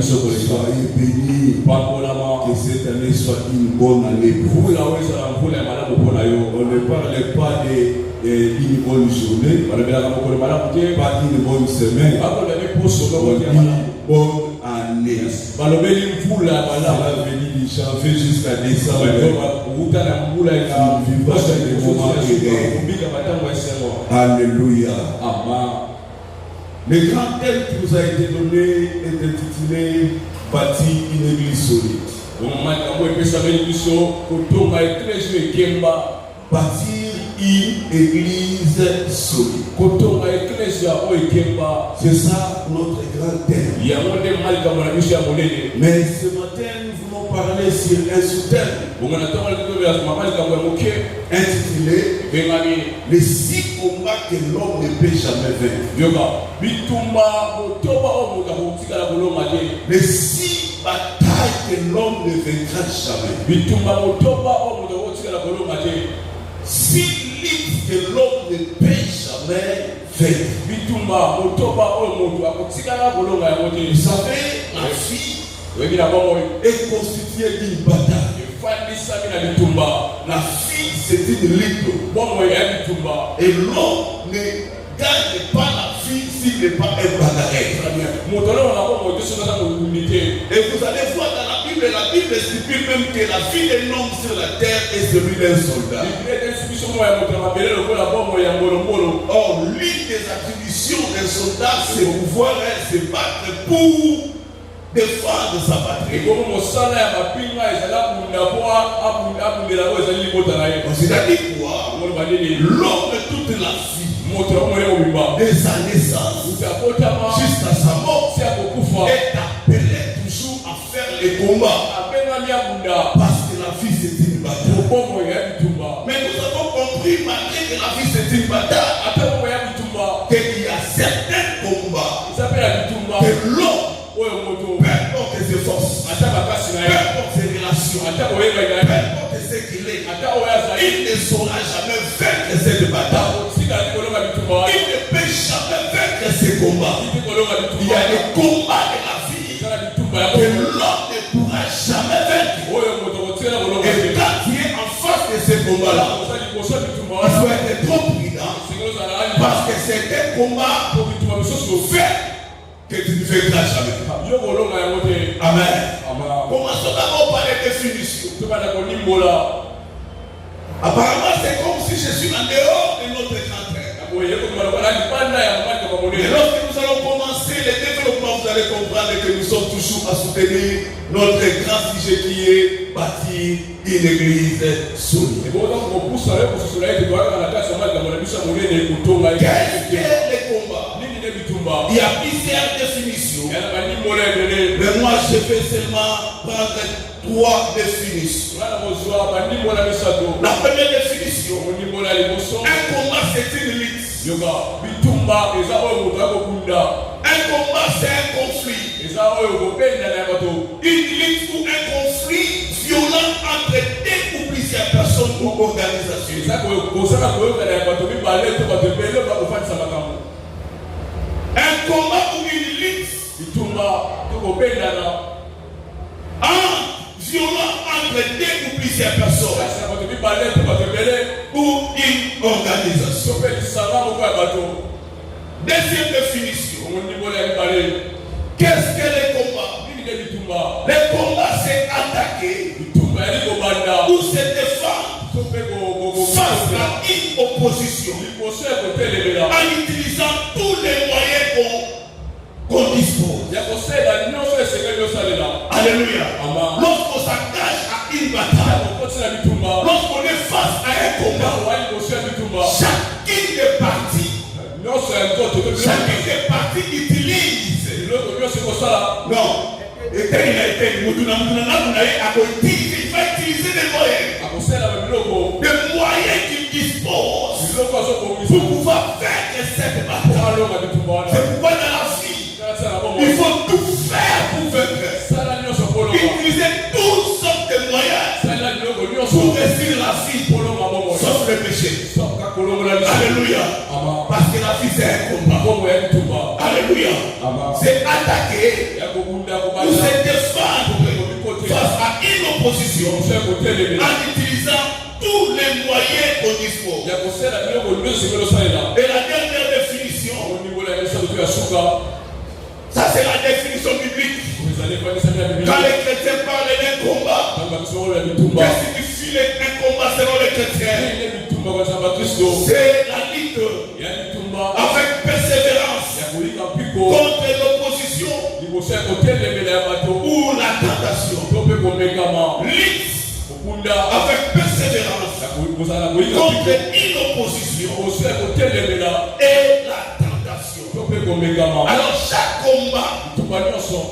Soyez bénis. Que cette année soit une bonne année pour vous. On ne parle pas d'une bonne journée, pas d'une bonne semaine, on dit bonne année. Cela veut dire du janvier jusqu'à décembre. On vivra des moments heureux. Alléluia. Le grand thème qui nous a été donné est intitulé Bâtir une église solide. Bâtir une église solide. C'est ça notre grand thème. Mais ce matin, nous voulons parler sur un sous-thème intitulé Les 6 combats que l'homme ne peut jamais vaincre. Les 6 batailles que l'homme ne vaincra jamais. 6 livres que l'homme ne peut jamais vaincre. Vous savez, la vie est constituée d'une bataille. La vie, c'est une lutte. Et l'homme ne gagne pas la vie s'il n'est pas un bagarreur. Et vous allez voir dans la Bible stipule même que la vie d'un homme sur la terre est celui d'un soldat. Or, l'une des attributions d'un soldat, c'est pouvoir se battre pour défendre sa patrie. C'est-à-dire quoi? L'homme toute la vie, de sa naissance jusqu'à sa mort, est appelé toujours à faire les combats. Parce que la vie c'est une bataille. Mais nous avons compris, malgré que la vie c'est une bataille, qu'il y a certains combats que l'homme, peu importe ses forces, peu importe ses relations, peu importe ce qu'il est, il ne saura jamais vaincre cette bataille. Il ne peut jamais vaincre ces combats. Il y a des combats de la vie que l'homme ne pourra jamais vaincre. Et quand tu es en face de ces combats-là, il faut être trop prudent. Parce que c'est un combat que tu ne vaincras jamais. Amen. Commençons d'abord par les définitions. Apparemment, c'est comme si je suis en dehors de notre grand frère. Mais lorsque nous allons commencer le développement, vous allez comprendre que nous sommes toujours à soutenir notre grand sujet qui est bâtir une église solide. Qu'est-ce que les combats? Il y a plusieurs définitions. Mais moi, je vais seulement prendre 3 définitions. La première définition, un combat c'est une lutte. Un combat c'est un conflit. Une lutte ou un conflit violent entre 2 ou plusieurs personnes ou organisations. Un combat ou une lutte violent entre 2 ou plusieurs personnes ou une organisation. Deuxième définition. Qu'est-ce que les combats? Les combats c'est attaquer ou se défendre face à une opposition en utilisant tous les moyens qu'on dispose. Alléluia. Lorsqu'on s'engage à une bataille, lorsqu'on est face à un combat, chacune des parties utilise. Non. Il va utiliser des moyens. Des moyens qu'il dispose pour pouvoir vaincre cette bataille. C'est pourquoi dans la vie, il faut tout faire pour vaincre. Utiliser toutes sortes de moyens pour réussir la vie, sauf le péché. Alléluia. Parce que la vie c'est un combat. Alléluia. c'est attaquer ou se défendre face à une opposition en utilisant tous les moyens qu'on dispose. Et la dernière définition, ça c'est la définition biblique. Quand les chrétiens parlent d'un combat, qu'est-ce qui suit un combat selon les chrétiens? C'est la lutte avec persévérance contre l'opposition ou la tentation. Lutte avec persévérance contre une opposition et la tentation. Alors chaque combat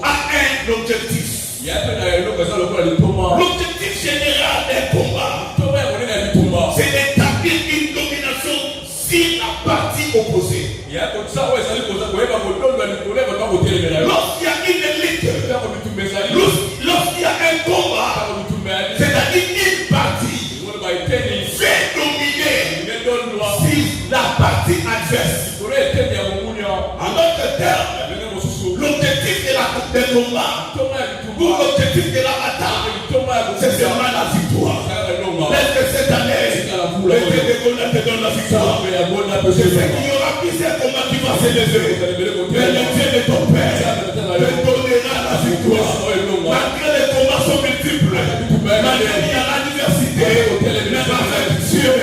a un objectif. L'objectif général d'un combat, c'est d'établir une domination sur la partie opposée. Lorsqu'il y a une lutte, lorsqu'il y a un combat, c'est-à-dire une partie fait dominer sur la partie adverse. En d'autres termes, l'objectif de combat ou l'objectif de la bataille, c'est seulement la victoire. Est-ce que cette année, te donne la victoire? Je sais qu'il y aura plusieurs combats qui vont s'élever, mais le Dieu de ton Père te donnera la victoire. Malgré les combats sont multiples, malgré il y a la diversité, mais avec Dieu,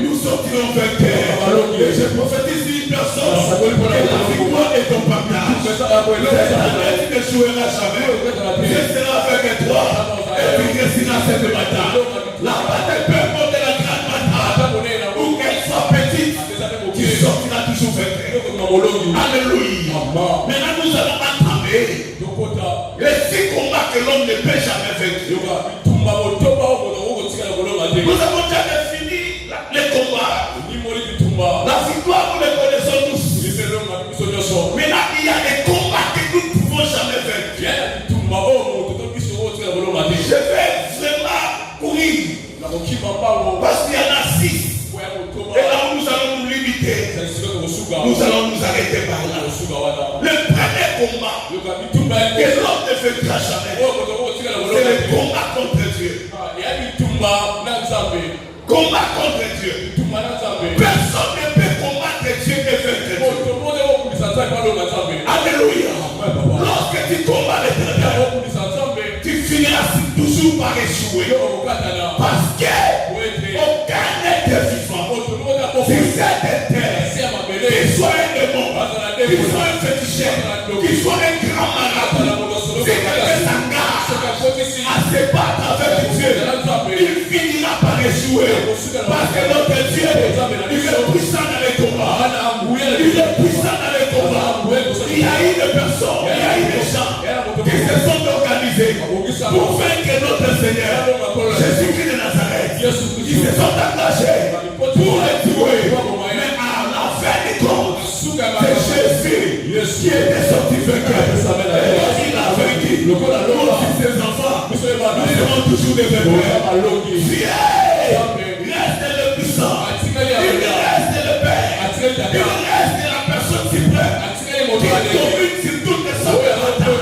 nous sortirons vainqueurs. Et je prophétise une personne que la victoire est ton partage. Cette année, tu ne joueras jamais. Je serai avec toi et tu réussiras cette bataille. La bataille, peu importe la grande bataille, ou qu'elle soit petite, tu sortiras toujours vainqueur. Alléluia. Maintenant, nous allons entamer les 6 combats que l'homme ne peut jamais vaincre. Nous avons déjà défini les combats. La victoire, nous les connaissons tous. Maintenant, il y a des combats que nous ne pouvons jamais vaincre. Je vais vraiment courir. Parce qu'il y en a 6. Et là où nous allons nous limiter, nous allons nous arrêter par là. Le premier combat que l'homme ne fera jamais, c'est le combat contre Dieu. Combat contre Dieu. Personne ne peut combattre Dieu et vaincre Dieu. Alléluia. Lorsque tu combats l'Éternel, tu finiras toujours par échouer. Parce qu'aucun être vivant sur cette terre, qu'il soit un démon, qu'il soit un féticheur, qu'il soit un grand malade, c'est quelqu'un s'engage à se battre avec Dieu, il finira par échouer. Parce que notre Dieu, il est puissant dans les combats. Il est puissant dans les combats. Il y a eu des personnes, il y a eu des gens qui se sont organisés pour vaincre notre Seigneur Jésus-Christ de Nazareth. Ils se sont engagés pour le tuer. Mais à la fin du compte, c'est Jésus qui était sorti vainqueur. Et quand il a vaincu, nous aussi ses enfants, nous serons toujours des vainqueurs. Reste le puissant, il reste le Père, il reste la personne suprême qui domine sur toutes les sortes de batailles.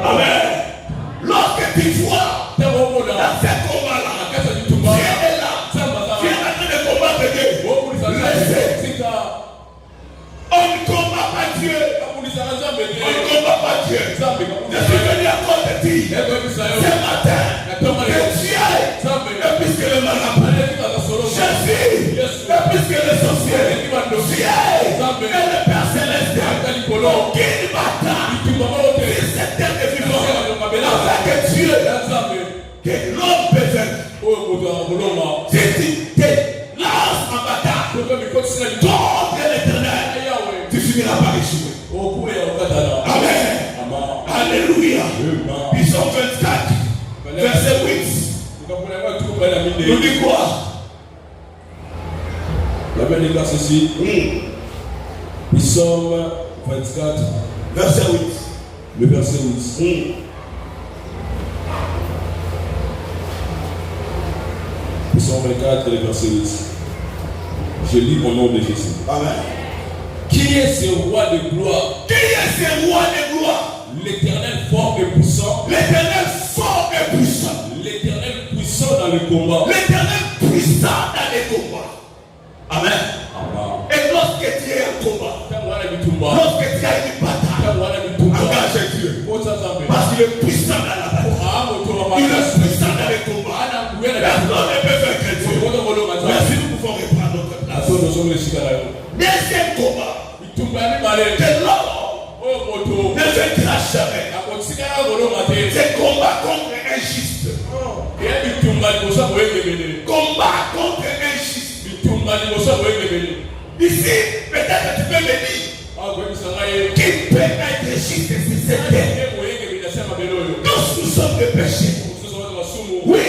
Amen. Lorsque tu vois dans ce combat-là, Dieu est là, Dieu est en train de combattre Dieu. Laissez. On ne combat pas Dieu. On ne combat pas Dieu. Je suis venu à cause de ti ce matin. Que Dieu est plus que le marabout. Jésus est plus que le sorcier. Dieu est le Père Céleste. Aucune bataille sur cette terre de vivant avec Dieu que l'homme peut vaincre. Si tu te lances en bataille contre l'Éternel, tu finiras par échouer. Amen. Alléluia. Psaume 24, verset 8. Nous dit quoi? La Bible déclare ceci. Psaume 24, verset 8. Le verset 8. Psaume 24, le verset 8. Je lis au nom de Jésus. Amen. Qui est ce roi de gloire? Qui est ce roi de gloire? L'Éternel fort et puissant. L'Éternel fort et puissant. L'Éternel puissant dans le combat. L'Éternel puissant dans les combats. Amen. Amen. Et lorsque tu es en combat, lorsque tu as une bataille, engage Dieu. Parce qu'il est puissant dans la bataille. Il est puissant dans les combats. Personne ne peut faire que Dieu. Merci, nous pouvons reprendre notre place. Deuxième combat. Que l'homme ne se crache jamais. C'est combat contre un juste. Combat contre un juste. Ici, peut-être tu peux me dire qui peut être juste si c'est terre. Tous nous sommes des péchés. Oui,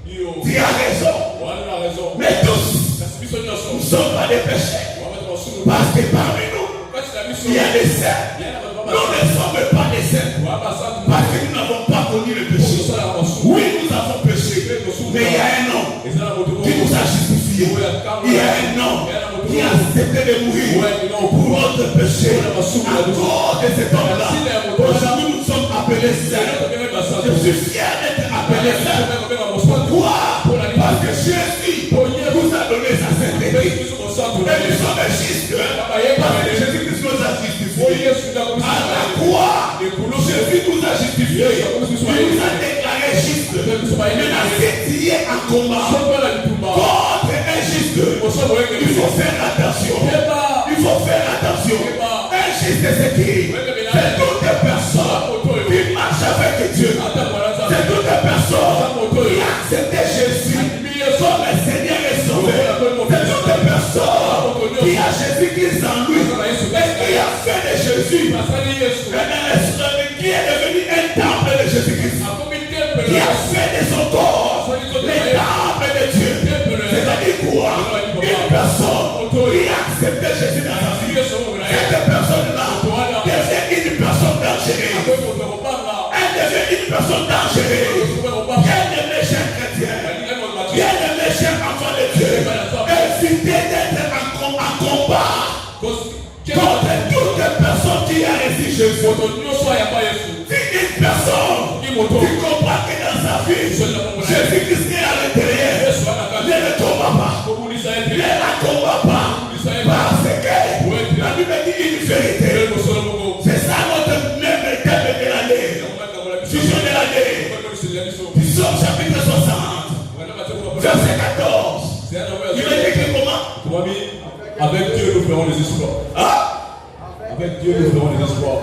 tu as raison. Mais tous, nous ne sommes pas des péchés. Parce que parmi nous, il y a des saints. Nous ne sommes pas des saints. Parce que nous n'avons pas connu le péché. Oui, nous avons péché. Mais il y a un homme qui nous a justifiés. Il y a un homme qui a accepté de mourir pour notre péché. À cause de cet homme-là, aujourd'hui nous sommes appelés saints. Je suis fier d'être appelé saint. Pourquoi? Parce que Jésus nous a donné sa sainteté. Et nous sommes justes. Parce que Jésus nous a justifiés. À la croix, Jésus nous a justifiés. Il nous a déclaré justes. Maintenant, si tu es en combat contre un juste, il faut faire attention. Il faut faire attention. Un juste, c'est qui? C'est toutes les personnes qui marchent avec Dieu. C'est toutes les personnes qui acceptent Jésus comme Seigneur et Sauveur. C'est toutes les personnes qui a Jésus-Christ en lui et qui a fait de Jésus qui est devenu un temple de Jésus-Christ, qui a fait de son corps le temple de Dieu. C'est-à-dire quoi? Une personne qui a accepté Jésus dans sa vie, cette personne-là devient une personne dangereuse. Elle devient une personne dangereuse. Bien-aimé cher chrétien, bien-aimé cher enfant de Dieu, évitez d'être en combat contre toutes les personnes qui a reçu Jésus. Si une personne qui comprend que dans sa vie, Jésus-Christ est à l'intérieur, ne le combat pas. Ne la combat pas. Parce que la Bible dit une vérité. C'est ça notre même thème de l'année. Vision de l'année. Psaume chapitre 60. Verset 14. Il est écrit comment? Avec Dieu nous ferons des exploits. Avec Dieu nous ferons des exploits.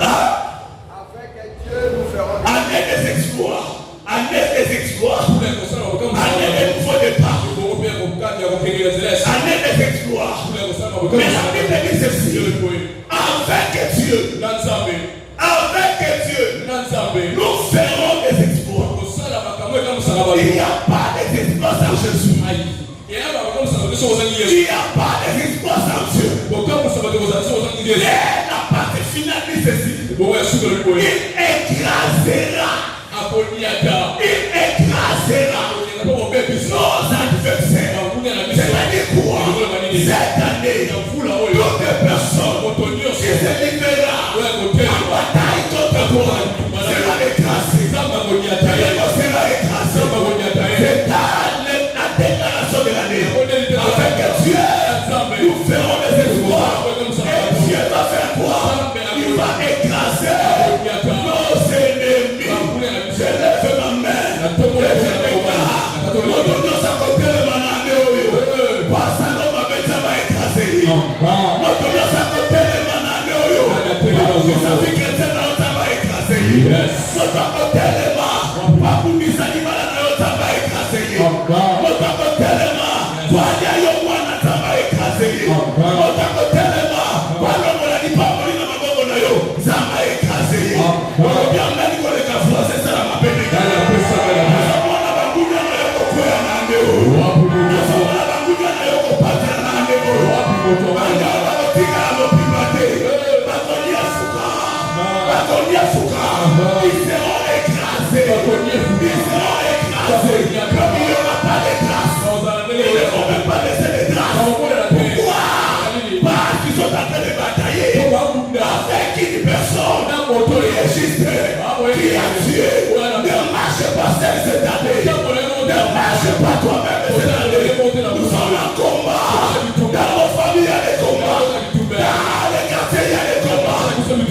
Avec Dieu nous ferons des exploits. Année des exploits. Année des nouveaux départs. Année des exploits. Mais la Bible dit ceci. Avec Dieu. Avec Dieu. Nous ferons des exploits. Il n'y a pas des exploits sans Jésus. Il n'y a pas des exploits sans Dieu. Et la partie finale dit ceci. Il écrasera. Il écrasera nos adversaires. C'est-à-dire quoi? Cette année, toutes les personnes qui se livrera en bataille contre toi sera écrasée. Sera écrasée. C'est la déclaration de l'année. Avec Dieu, nous ferons des exploits. Et Dieu va faire quoi? Il va écraser nos ennemis. Je lève ma main et je déclare. Notre à côté de ma nane, parce que l'homme avait déjà écrasé. Notre à côté de ma nane, sa vie chrétienne va écraser. Notre à côté de ma, pas pour mes animaux, va écraser. Notre à côté de ma, pas d'ailleurs, va écraser. Notre à côté de ma, pas l'homme, pas l'homme, ça va écraser.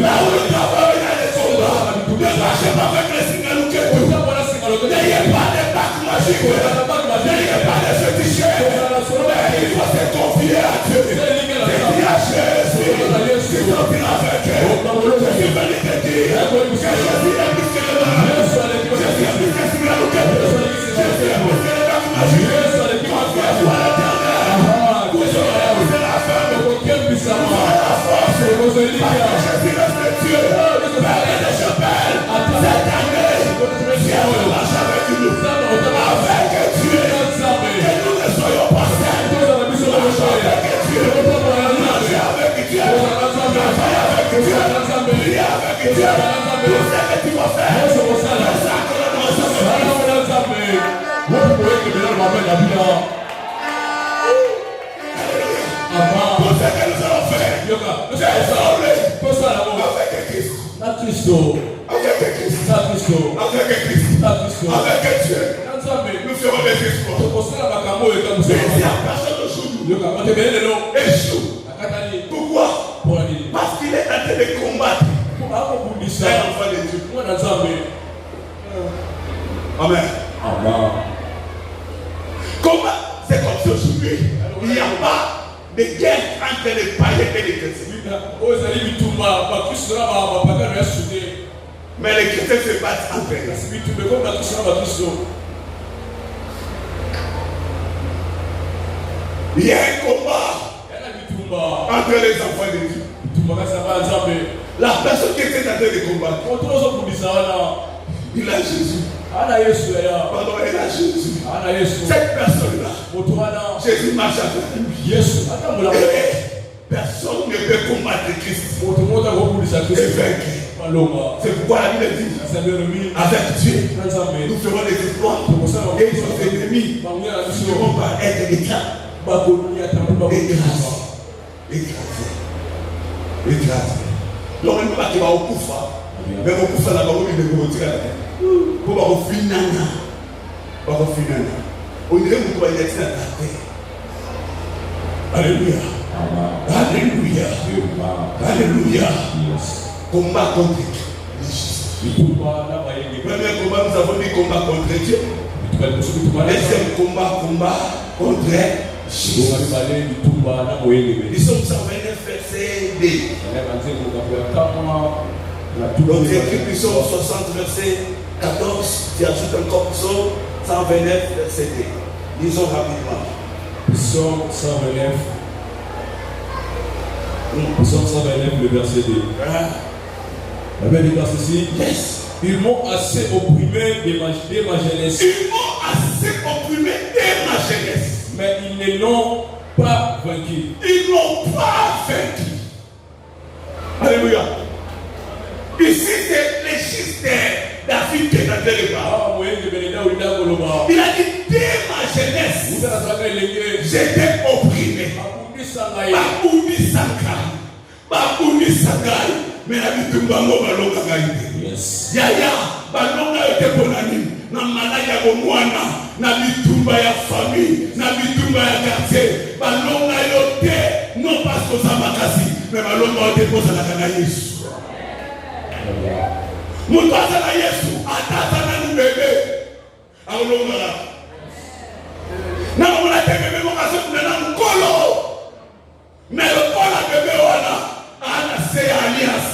Là où le travail a des combats, ne marchez pas avec les Singalouketo. N'ayez pas de bacs magiques. N'ayez pas de féticheurs. Mais il faut se confier à Dieu. C'est à Jésus. C'est sortir avec eux. Je suis venu te dire que Jésus est plus que le mal. Jésus est plus que Singalouketo. Jésus est plus que le bac magique. Sois l'éternel. Vous serez la femme. Sois la force. Jésus reste Dieu. Père de chapelle. Cette année, viens de marcher avec nous. Avec Dieu. Que nous ne soyons pas seuls. Marche avec Dieu. Marche avec Dieu. Travaille avec Dieu. Prie avec Dieu. Tout ce que tu vas faire. Consacre-le dans sa vie. Tout ce que nous allons faire. Désormais. Avec Christ. Avec Christ. Avec Dieu. Nous ferons des exploits. Mais il n'y a personne aujourd'hui. Échoue. Pourquoi? Parce qu'il est en train de combattre un enfant de Dieu. Amen. Comment? C'est comme si aujourd'hui, il n'y a pas de guerre entre les païens et les chrétiens. Mais les chrétiens se battent entre eux. Il y a un combat entre les enfants de Dieu. La personne qui était en train de combattre, il a Jésus. Pardon, elle a Jésus. Cette personne-là, Jésus marche avec lui. Et personne ne peut combattre Christ. Et vaincre. C'est pourquoi la Bible dit, avec Dieu, nous ferons des exploits. Et nos ennemis ne pourront pas être écrasés. Donc, il ne peut pas qu'il va au Koufa. Mais au Koufa, là-bas, il ne peut pas pour avoir fini. On dirait que vous allez être à la terre. Alléluia. Alléluia. Alléluia. Combat contre Dieu. Premier combat, nous avons dit combat contre Dieu. Deuxième combat contre Jésus. Nous sommes 129 verset 2. Donc, écrit Psaume 60 verset 14, tu ajoutes encore Psaume 129 verset 2. Lisons rapidement. Psaume 129. Psaume 129, le verset 2. La Bible dit ceci. Yes. Ils m'ont assez opprimé dès ma jeunesse. Ils m'ont assez opprimé dès ma jeunesse. Mais ils ne l'ont pas vaincu. Ils n'ont pas vaincu. Alléluia. Ici, c'est les chiffres David qui est en train de parler. Il a dit, dès ma jeunesse, j'étais opprimé. Babundi Sakai. Mais la vie de Bango Balonga Gaïde. Yaya, Balonga était bonani. Na malaya bomwana. Na bitumba ya famille. Na bitumba ya quartier. Balonga yote. Non pas que ça makasi. Mais Balonga yote pour ça la Yesu. Mutasa na Yesu. Atata na ni bébé. Alonga la. Na mona te bébé mo kaso na nkolo. Mais le Paul a bébé wana. Ana se alias.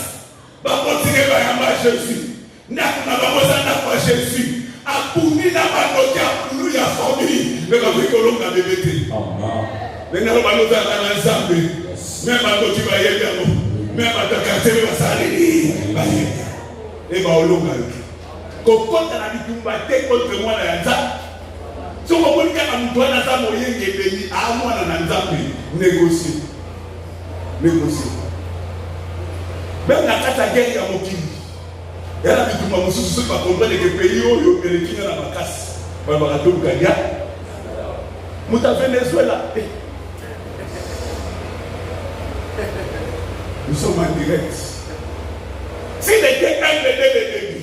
Bakotinge bayamba Jésus. Nakuna bamozana kwa Jésus. Apuni na banoki apulu ya famille. Mais bakolonga bébé te. Amen. Nena banoza na nzambe. Même banoki bayebelo. Même batakate basali. Bayebelo. Et baolonga. Kokota na bitumba te contre moi na nzambe. Si on veut que nous devons nous moyens à moi dans négocier. Même la carte guerre à Mokili. Elle a dit que nous sommes pas comprendre que pays où il y a la casse. Nous avons Venezuela. Nous sommes en direct. Si les deux début.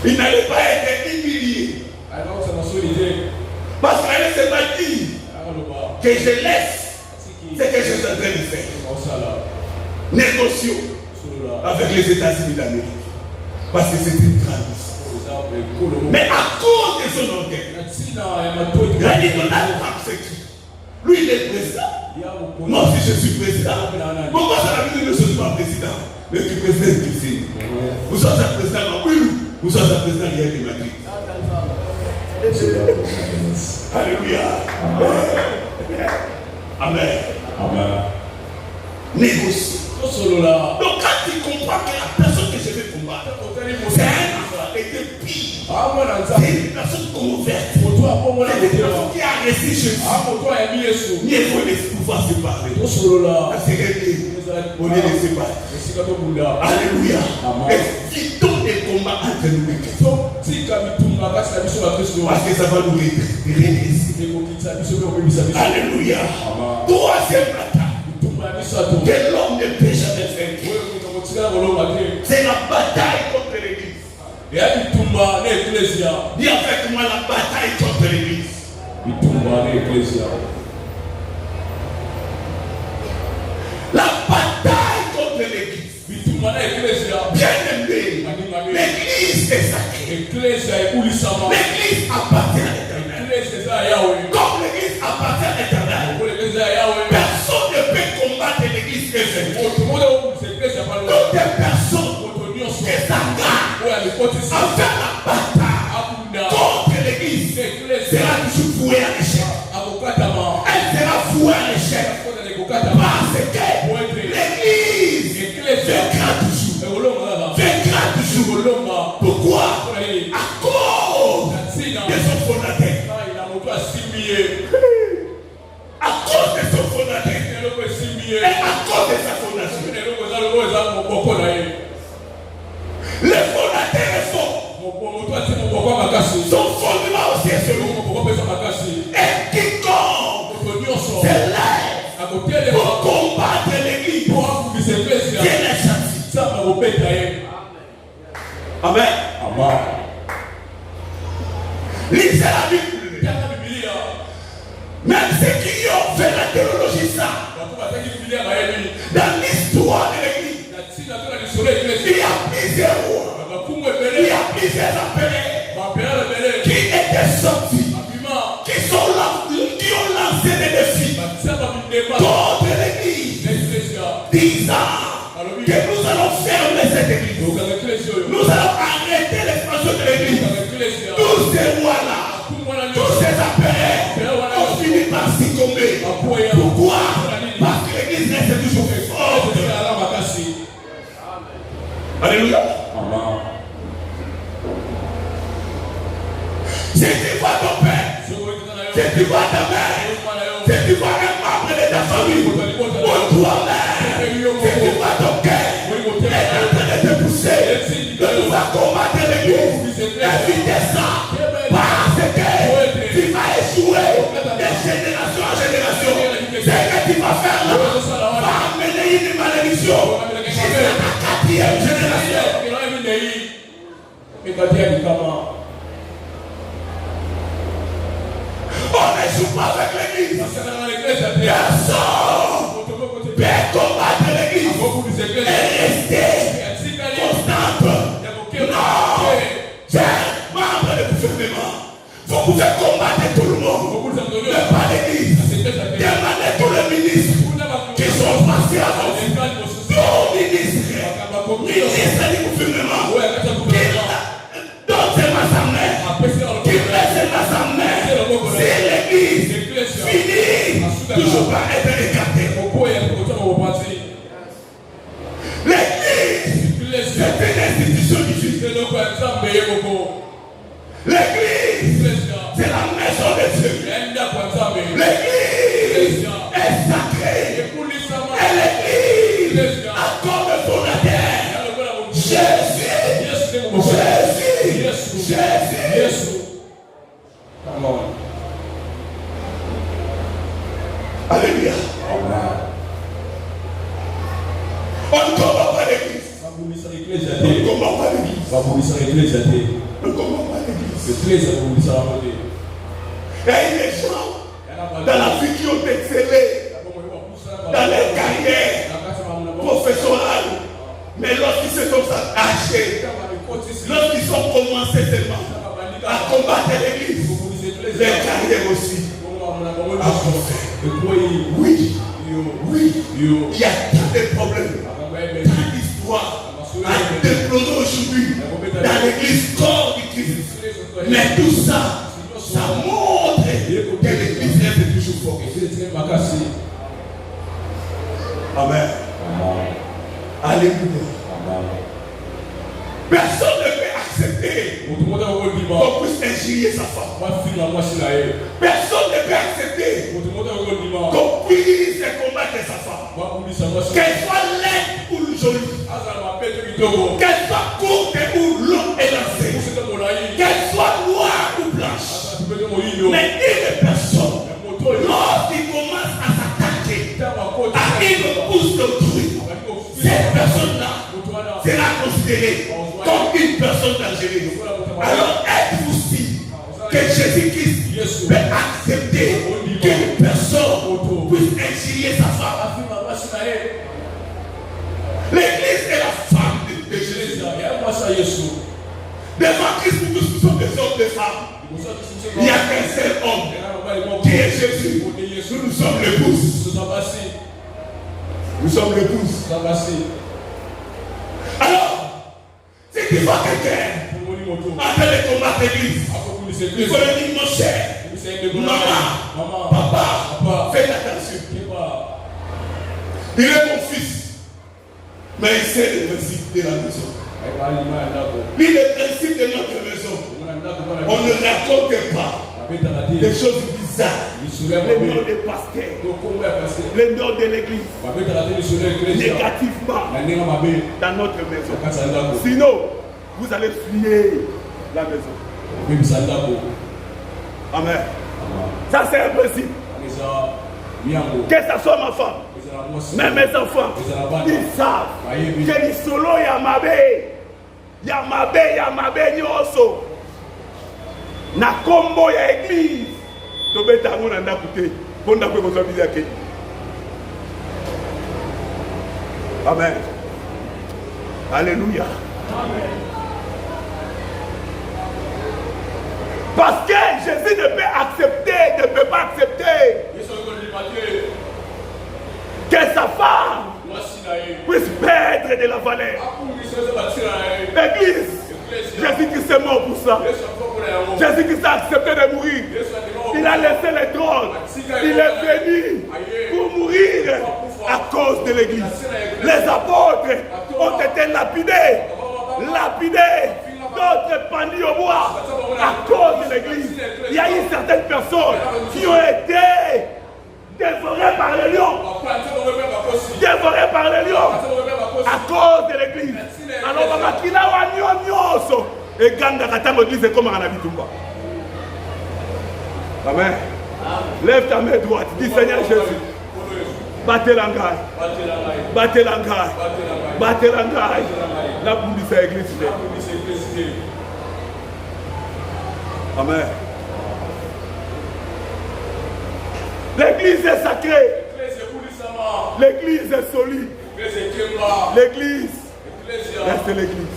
Il n'allait pas être humilié. Parce qu'elle s'est pas dit que je laisse C'est que je suis en train de faire. Négocions avec les États-Unis d'Amérique. Parce que c'est une grande. Mais à cause de son orgueil, il a dit que c'est qui? Lui, il est président. Moi aussi, je suis président. Pourquoi ça veut dire que je ne suis pas président? Mais tu préfères que c'est. Vous êtes un président, oui, vous êtes un président, il y a des Madrid. Alléluia. Amen. Amen. Négocie. Donc quand tu comprends que la personne que je vais combattre, c'est un enfant de pire. C'est une personne convertie. C'est une personne qui a resté chez lui. Il faut laisser pouvoir se parler. C'est réglé. On est laissé parler. Alléluia. Évitons des combats entre nous. Parce que ça va nous redresser. Alléluia. Troisième bataille que l'homme ne peut jamais faire. C'est la bataille contre l'église. Dis avec moi la bataille contre l'église. La bataille contre l'église. Bien aimé. L'église est sacrée. L'église appartient à l'Éternel. Comme l'église appartient à l'Éternel, personne ne peut combattre l'église que c'est. Toutes les personnes qui s'engagent à faire la bataille contre l'église sera toujours vouée à l'échec. Elle sera vouée à l'échec. Parce que l'église vaincra toujours. Vaincra toujours. Pourquoi? À cause de son fondateur. À cause de son fondateur. Et à cause de sa fondation. Le fondateur est fort. Son fondement aussi est solide. Et quiconque se lève pour combattre l'église, Dieu les châtie. Amen. Amen. Lisez la Bible. Même ceux qui ont fait la théologie ça, dans l'histoire de l'église, il y a plusieurs rois, il y a plusieurs appelés qui étaient sortis, qui ont lancé des défis contre l'église, disant que nous allons fermer cette église, nous allons arrêter l'expansion de l'église. Tous ces rois-là, tous ces appelés ont fini par succomber. Pourquoi? Parce que l'église reste toujours forte. Alléluia. Si tu vois ton père, si tu vois ta mère, si tu vois un membre de ta famille, ou toi-même, si tu vois ton cœur est en train de te pousser, de nous combattre l'église, évitez ça, parce que tu vas échouer de génération en génération. Ce que tu vas faire là va amener une malédiction jusqu'à ta 4e génération. On ne joue pas avec l'église. Personne peut combattre l'église et rester constante. Non, c'est un membre de gouvernement. Vous pouvez combattre tout le monde, mais pas l'église. Demandez tous les ministres qui sont passés à vous. Tous les ministres du gouvernement qui donnent ses mains sa main, qui laissent ses mains sa main. C'est l'église finie, toujours pas être écartée. L'église, c'est une institution divine. L'église, c'est la maison de Dieu. L'église est sacrée. Et l'église a comme fondateur Jésus. Jésus. Alléluia. On ne combat pas l'église. On ne combat pas l'église. On ne combat pas l'église. Et il y a des gens dans la vie qui ont excellé Oui, il y a tant de problèmes, tant d'histoires à déplorer aujourd'hui dans l'église corps du Christ. Mais tout ça, ça montre que l'église est toujours forte. Amen. Alléluia. Personne ne peut accepter qu'on puisse injurier sa femme. Personne ne peut accepter qu'on puisse combattre sa femme. Qu'elle soit laide ou jolie. Qu'elle soit courte ou longue et lancée. Qu'elle soit noire ou blanche. Mais une personne, lorsqu'il commence à s'attaquer à une pousse d'autrui, cette personne-là sera considérée comme une personne dangereuse. Alors êtes-vous si que Jésus-Christ peut accepter qu'une personne puisse injurier sa femme? L'église est la femme de Jésus. Devant Christ, nous tous sommes des hommes et des femmes. Il n'y a qu'un seul homme qui est Jésus. Nous sommes l'épouse. Nous sommes l'épouse. Alors, si tu vois quelqu'un en train de combattre l'église, il faut lui dire mon cher, maman, papa, fais attention. Il est mon fils, mais il sait le principe de la maison. Puis le principe de notre maison, on ne raconte pas des choses bizarres. Les noms des pasteurs, les noms de l'église, négativement dans notre maison. Sinon, vous allez fuir la maison. Amen. Ça c'est un principe. Que ça soit ma femme, même mes enfants, ils savent que les solos Yamabe nyoso na kombo ya église tobeta ngo na ndako te ponda ko kozwa biza ke. Amen. Alléluia. Amen. Parce que Jésus ne peut pas accepter que sa femme puisse perdre de la valeur. L'église, Jésus-Christ est mort pour ça. Jésus-Christ a accepté de mourir. Il a laissé le trône. Il est venu pour mourir à cause de l'église. Les apôtres ont été lapidés. D'autres pendus au bois à cause de l'église. Il y a eu certaines personnes qui ont été dévorées par les lions. Dévorées par les lions à cause de l'église. Alors, Makina wa nyonyoso et ganga katango l'église comme à la bitumba. Amen. Lève ta main droite. Dis Seigneur Jésus. Battez l'angaille. Battez l'angaille. Battez l'angaille. La boule de cette église. Amen. L'église est sacrée. L'église est solide. L'église reste l'église.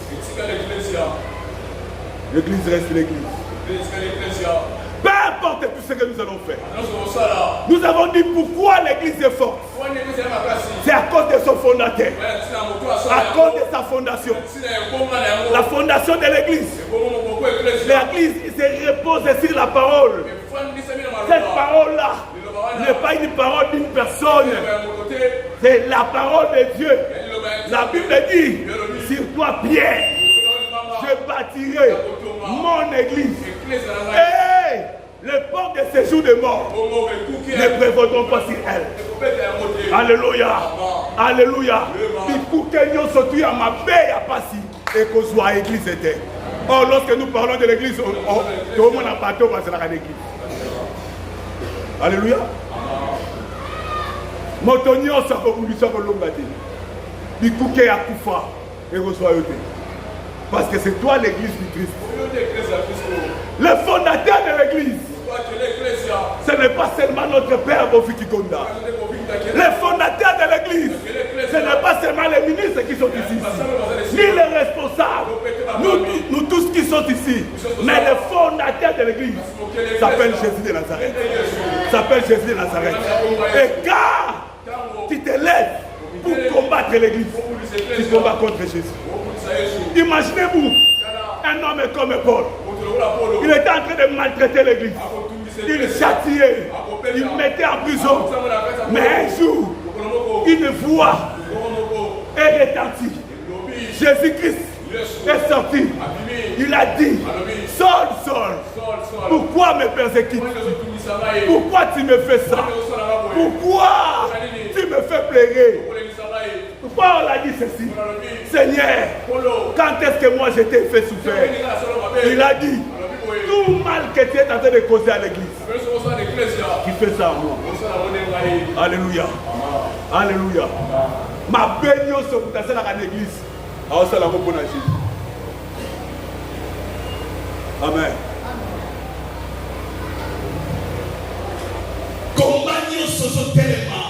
L'église reste l'église. Peu importe tout ce que nous allons faire. Nous avons dit pourquoi l'église est forte. C'est à cause de son fondateur. À cause de sa fondation. La fondation de l'église. L'église se repose sur la parole. Cette parole-là n'est pas une parole d'une personne. C'est la parole de Dieu. La Bible dit, sur toi Pierre, je bâtirai mon église. Et les portes de séjour de mort ne prévaudront pas sur elle. Alléluia. Alléluia. Or, lorsque nous parlons de l'église, tout le monde a bateau parce que c'est l'église. Alléluia. Motonio Sakobulisha Kolongati. Bikouke Akufa et Rosoyote. Parce que c'est toi l'église du Christ. Le fondateur de l'église. Ce n'est pas seulement notre père Bofikikonda. Les fondateurs de l'église, ce n'est pas seulement les ministres qui sont ici, ni les responsables, nous tous qui sommes ici, mais les fondateurs de l'église s'appellent Jésus de Nazareth. S'appelle Jésus de Nazareth. Et car combattre l'église. Tu combats contre Jésus. Imaginez-vous, un homme comme Paul. Il était en train de maltraiter l'église. Il châtiait. Il mettait en prison. Mais un jour, une voix est retentie. Jésus-Christ est sorti. Il a dit, Saul, Saul, pourquoi me persécutes? Pourquoi tu me fais ça? Pourquoi tu me fais pleurer? Pourquoi on a dit ceci? Seigneur, quand est-ce que moi je t'ai fait souffrir? Il a dit, tout mal que tu es en train de causer à l'église, qui fait ça à moi. Alléluia. Alléluia. Ma bénédiction sur l'église. Amen. Compagnon sur tellement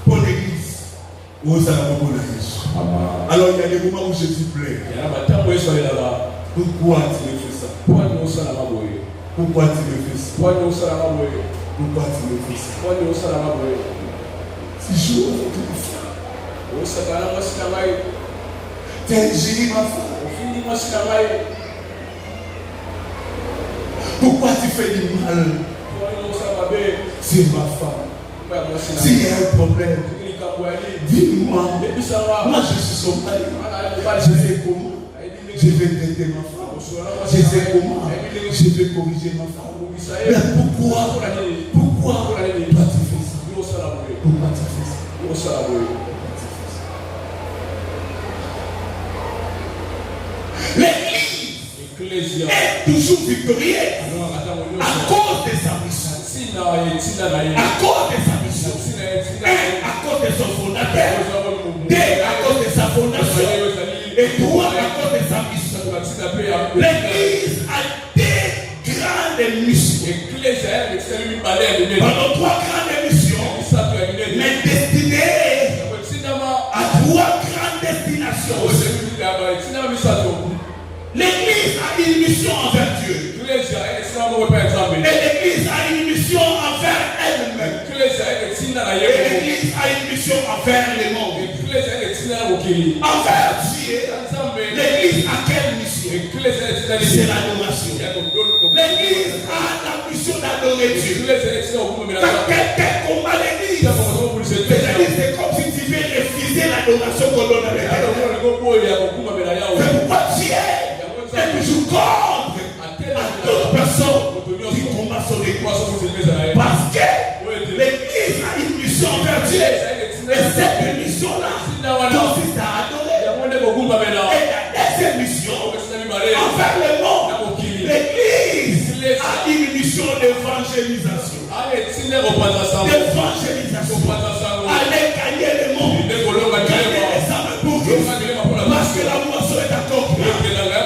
pour l'église. Alors il y a des moments où Jésus plaît. Pourquoi tu me fais ça? Pourquoi tu me fais ça? Pourquoi tu me fais ça? Si je veux t'es génie ma femme. Pourquoi tu fais du mal? C'est ma femme. S'il y a un problème, dis-moi. Moi je suis son mari. Je sais comment. Je vais traiter ma femme. Je sais comment. Je vais corriger ma femme. Mais pourquoi toi tu fais ça? Pourquoi tu fais ça? L'Église est toujours victorieuse à cause de sa mission. À cause de sa mission. À cause de son fondateur. À cause de sa fondation. Et trois, à cause de sa mission. L'Église a des grandes missions. Pendant trois grandes missions, mais destinées à trois grandes destinations. L'Église a une mission envers Dieu. Et l'Église a une mission envers elle-même. Et l'Église a une mission envers le monde. Envers Dieu, l'Église a quelle mission? C'est l'adoration. L'Église a la mission d'adorer Dieu. Quand quelqu'un combat l'Église, c'est comme si tu veux refuser l'adoration qu'on donne à l'Église. C'est pourquoi Dieu est toujours contre à toute personne qui combat son Église. Parce que l'Église a une mission envers Dieu. Et cette mission-là consiste à adorer. Et la deuxième mission envers le monde. L'Église a une mission d'évangélisation. Allez gagner le monde. Gagner les âmes pour Christ. Parce que la moisson est encore là.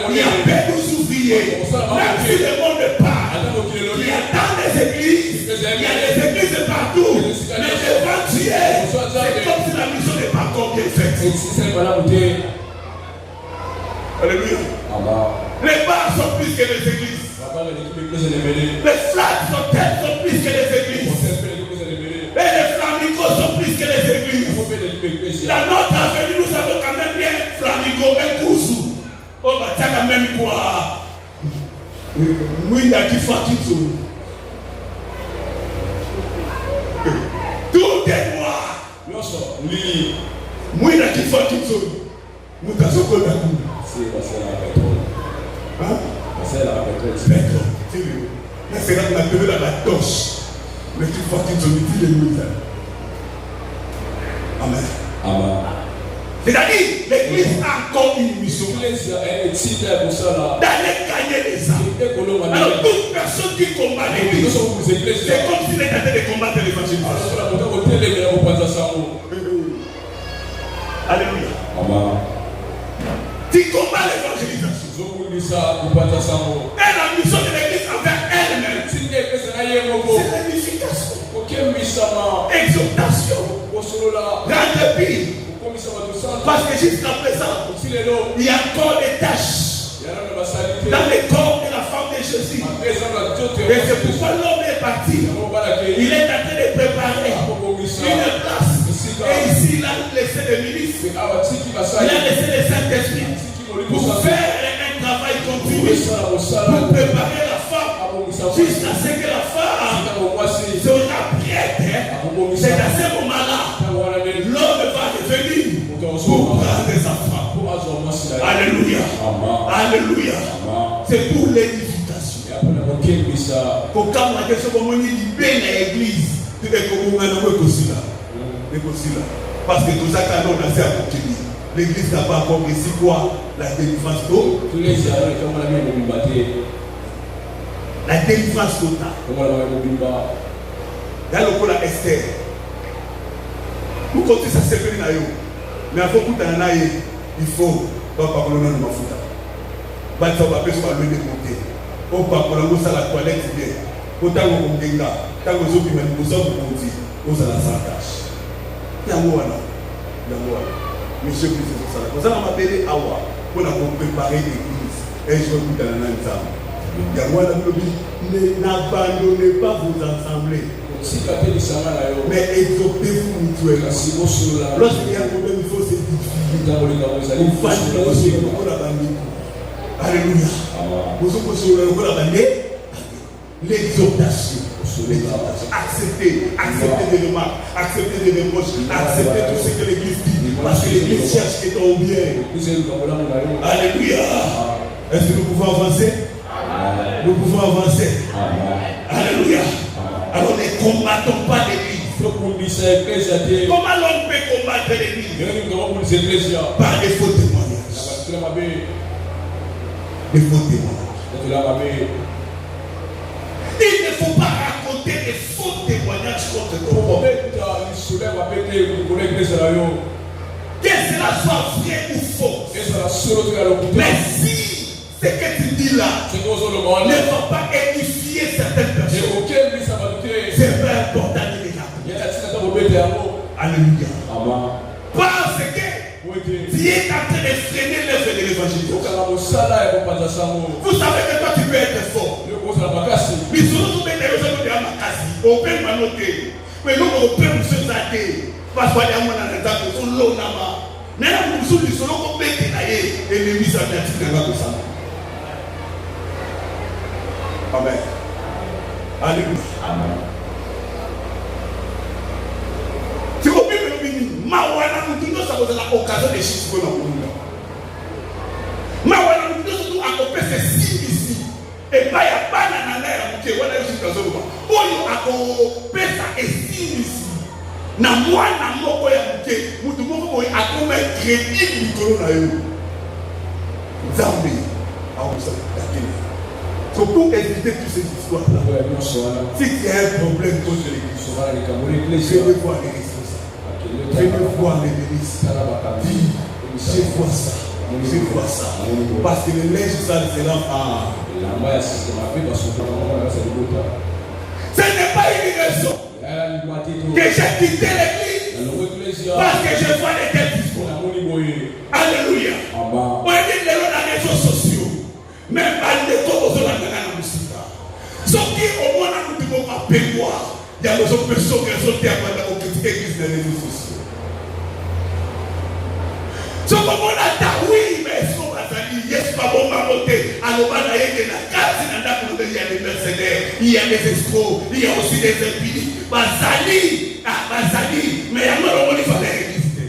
Il y a peu d'ouvriers. Même si le monde part, il y a dans les églises. Il y a des églises partout. Mais devant Dieu, c'est comme si la mission n'est pas encore bien faite. Alléluia. Les bars sont plus que les églises. Les flags sont plus que les églises. Et les flamingos sont plus que les églises. Dans notre avenue, nous avons quand même bien flamingo et kousou. On va quand même quoi? Oui, il y a qui fait qui tout. Tout est noir. Oui, il y a qui fait qui tout. Nous t'avons quoi d'accord? C'est la pétrole. Mais c'est là qu'on a donné la torche. Mais tu vois qu'ils ont dit les mots. Amen. C'est-à-dire, l'Église a encore une mission. D'aller gagner les âmes. Alors, toute personne qui combat l'Église, c'est comme s'il était en train de combattre l'évangile. Alléluia. Tu combats l'évangélisation. Et la mission de l'Église envers elle-même, c'est l'édification, exhortation, rendre. Parce que jusqu'à présent, il y a encore des tâches dans le corps de la femme de Jésus. Et c'est pourquoi l'homme est parti. Il est en train de préparer une place. Et s'il a laissé les ministres, il a laissé le Saint-Esprit pour faire un travail continu, pour préparer la femme jusqu'à ce que la femme sera prête. C'est à ce moment-là l'homme va revenir pour prendre sa femme. Alléluia. Alléluia. C'est pour l'édification. Pour quand on a quelque chose comme l'église, parce que tout ça, quand on a fait à continuer, l'église n'a pas encore ici quoi? La délivrance totale. La délivrance totale. Dans le cas Esther, nous comptons ça, c'est venu. Mais il faut que il faut pas parler de ma fouta. Il faut pas faire le démonter. Il faut pas parler de la toilette bien. Autant qu'on gagne, tant que vous avez besoin de vous dire, vous allez s'attacher. Il y a un mot là. Monsieur Christ, c'est ça. Vous allez m'appeler Awa pour préparer l'église. Et je vais vous donner un exemple. Il y a un mot là, n'abandonnez pas vos assemblées. Mais exhortez-vous mutuellement. Lorsqu'il y a un problème, il faut se dire. Vous faites alléluia. L'exhortation. Acceptez des remarques, acceptez des reproches, acceptez tout ce que l'église dit. Parce que l'église cherche que ton bien. Alléluia. Est-ce que nous pouvons avancer? Nous pouvons avancer. Alléluia. Alors ne combattons pas l'église. Comment l'on peut combattre l'église? Par des faux témoignages. Des faux témoignages. Il ne faut pas raconter des faux témoignages contre toi. Que cela soit vrai ou faux. Mais si ce que tu dis là ne va pas édifier certaines personnes, c'est pas important de les raconter. Alléluia. Parce que tu es en train de freiner l'œuvre de l'évangile. Vous savez que toi tu peux être fort. Mais si nous sommes des gens qui ont on peut manoter. Mais nous, on peut nous aider. Parce qu'il y a un moment où on a l'eau là-bas. Mais là, nous sommes des gens qui ont été et les mises à la comme ça. Amen. Alléluia. Amen. Tu comprends que Mawana nous disons ça vous a l'occasion de chiffres dans le monde. Mawana nous disons surtout à couper ces signes ici. Et pas y a pas d'analyse qui est voilà juste dans ce moment. Pour nous à couper ça et signes ici. Na moi na moko ya muke mutu moko a comme crédit micro na yo. Zambi a ça d'accord. So pour éviter toutes ces histoires là. Si il y a un problème contre l'église, je veux voir les responsables. Je veux voir les ministres. Je vois ça. Je vois ça. Parce que le linge sale c'est l'enfant. Ce n'est pas une raison que j'ai quitté l'église parce que je vois les têtes discours. Alléluia. On dit les réseaux sociaux. Même pas les corps aux la musique. Ce qui au moins nous devons pas payer. Il y a des personnes qui sont tellement dans l'église des réseaux sociaux. Ce moment là, oui, mais est-ce qu'on va dire, yes, pas bon, ma beauté. Alors, il y a des cartes, il y a des mercenaires, il y a des escrocs, il y a aussi des impies. Bazali, mais il y a un il fallait résister.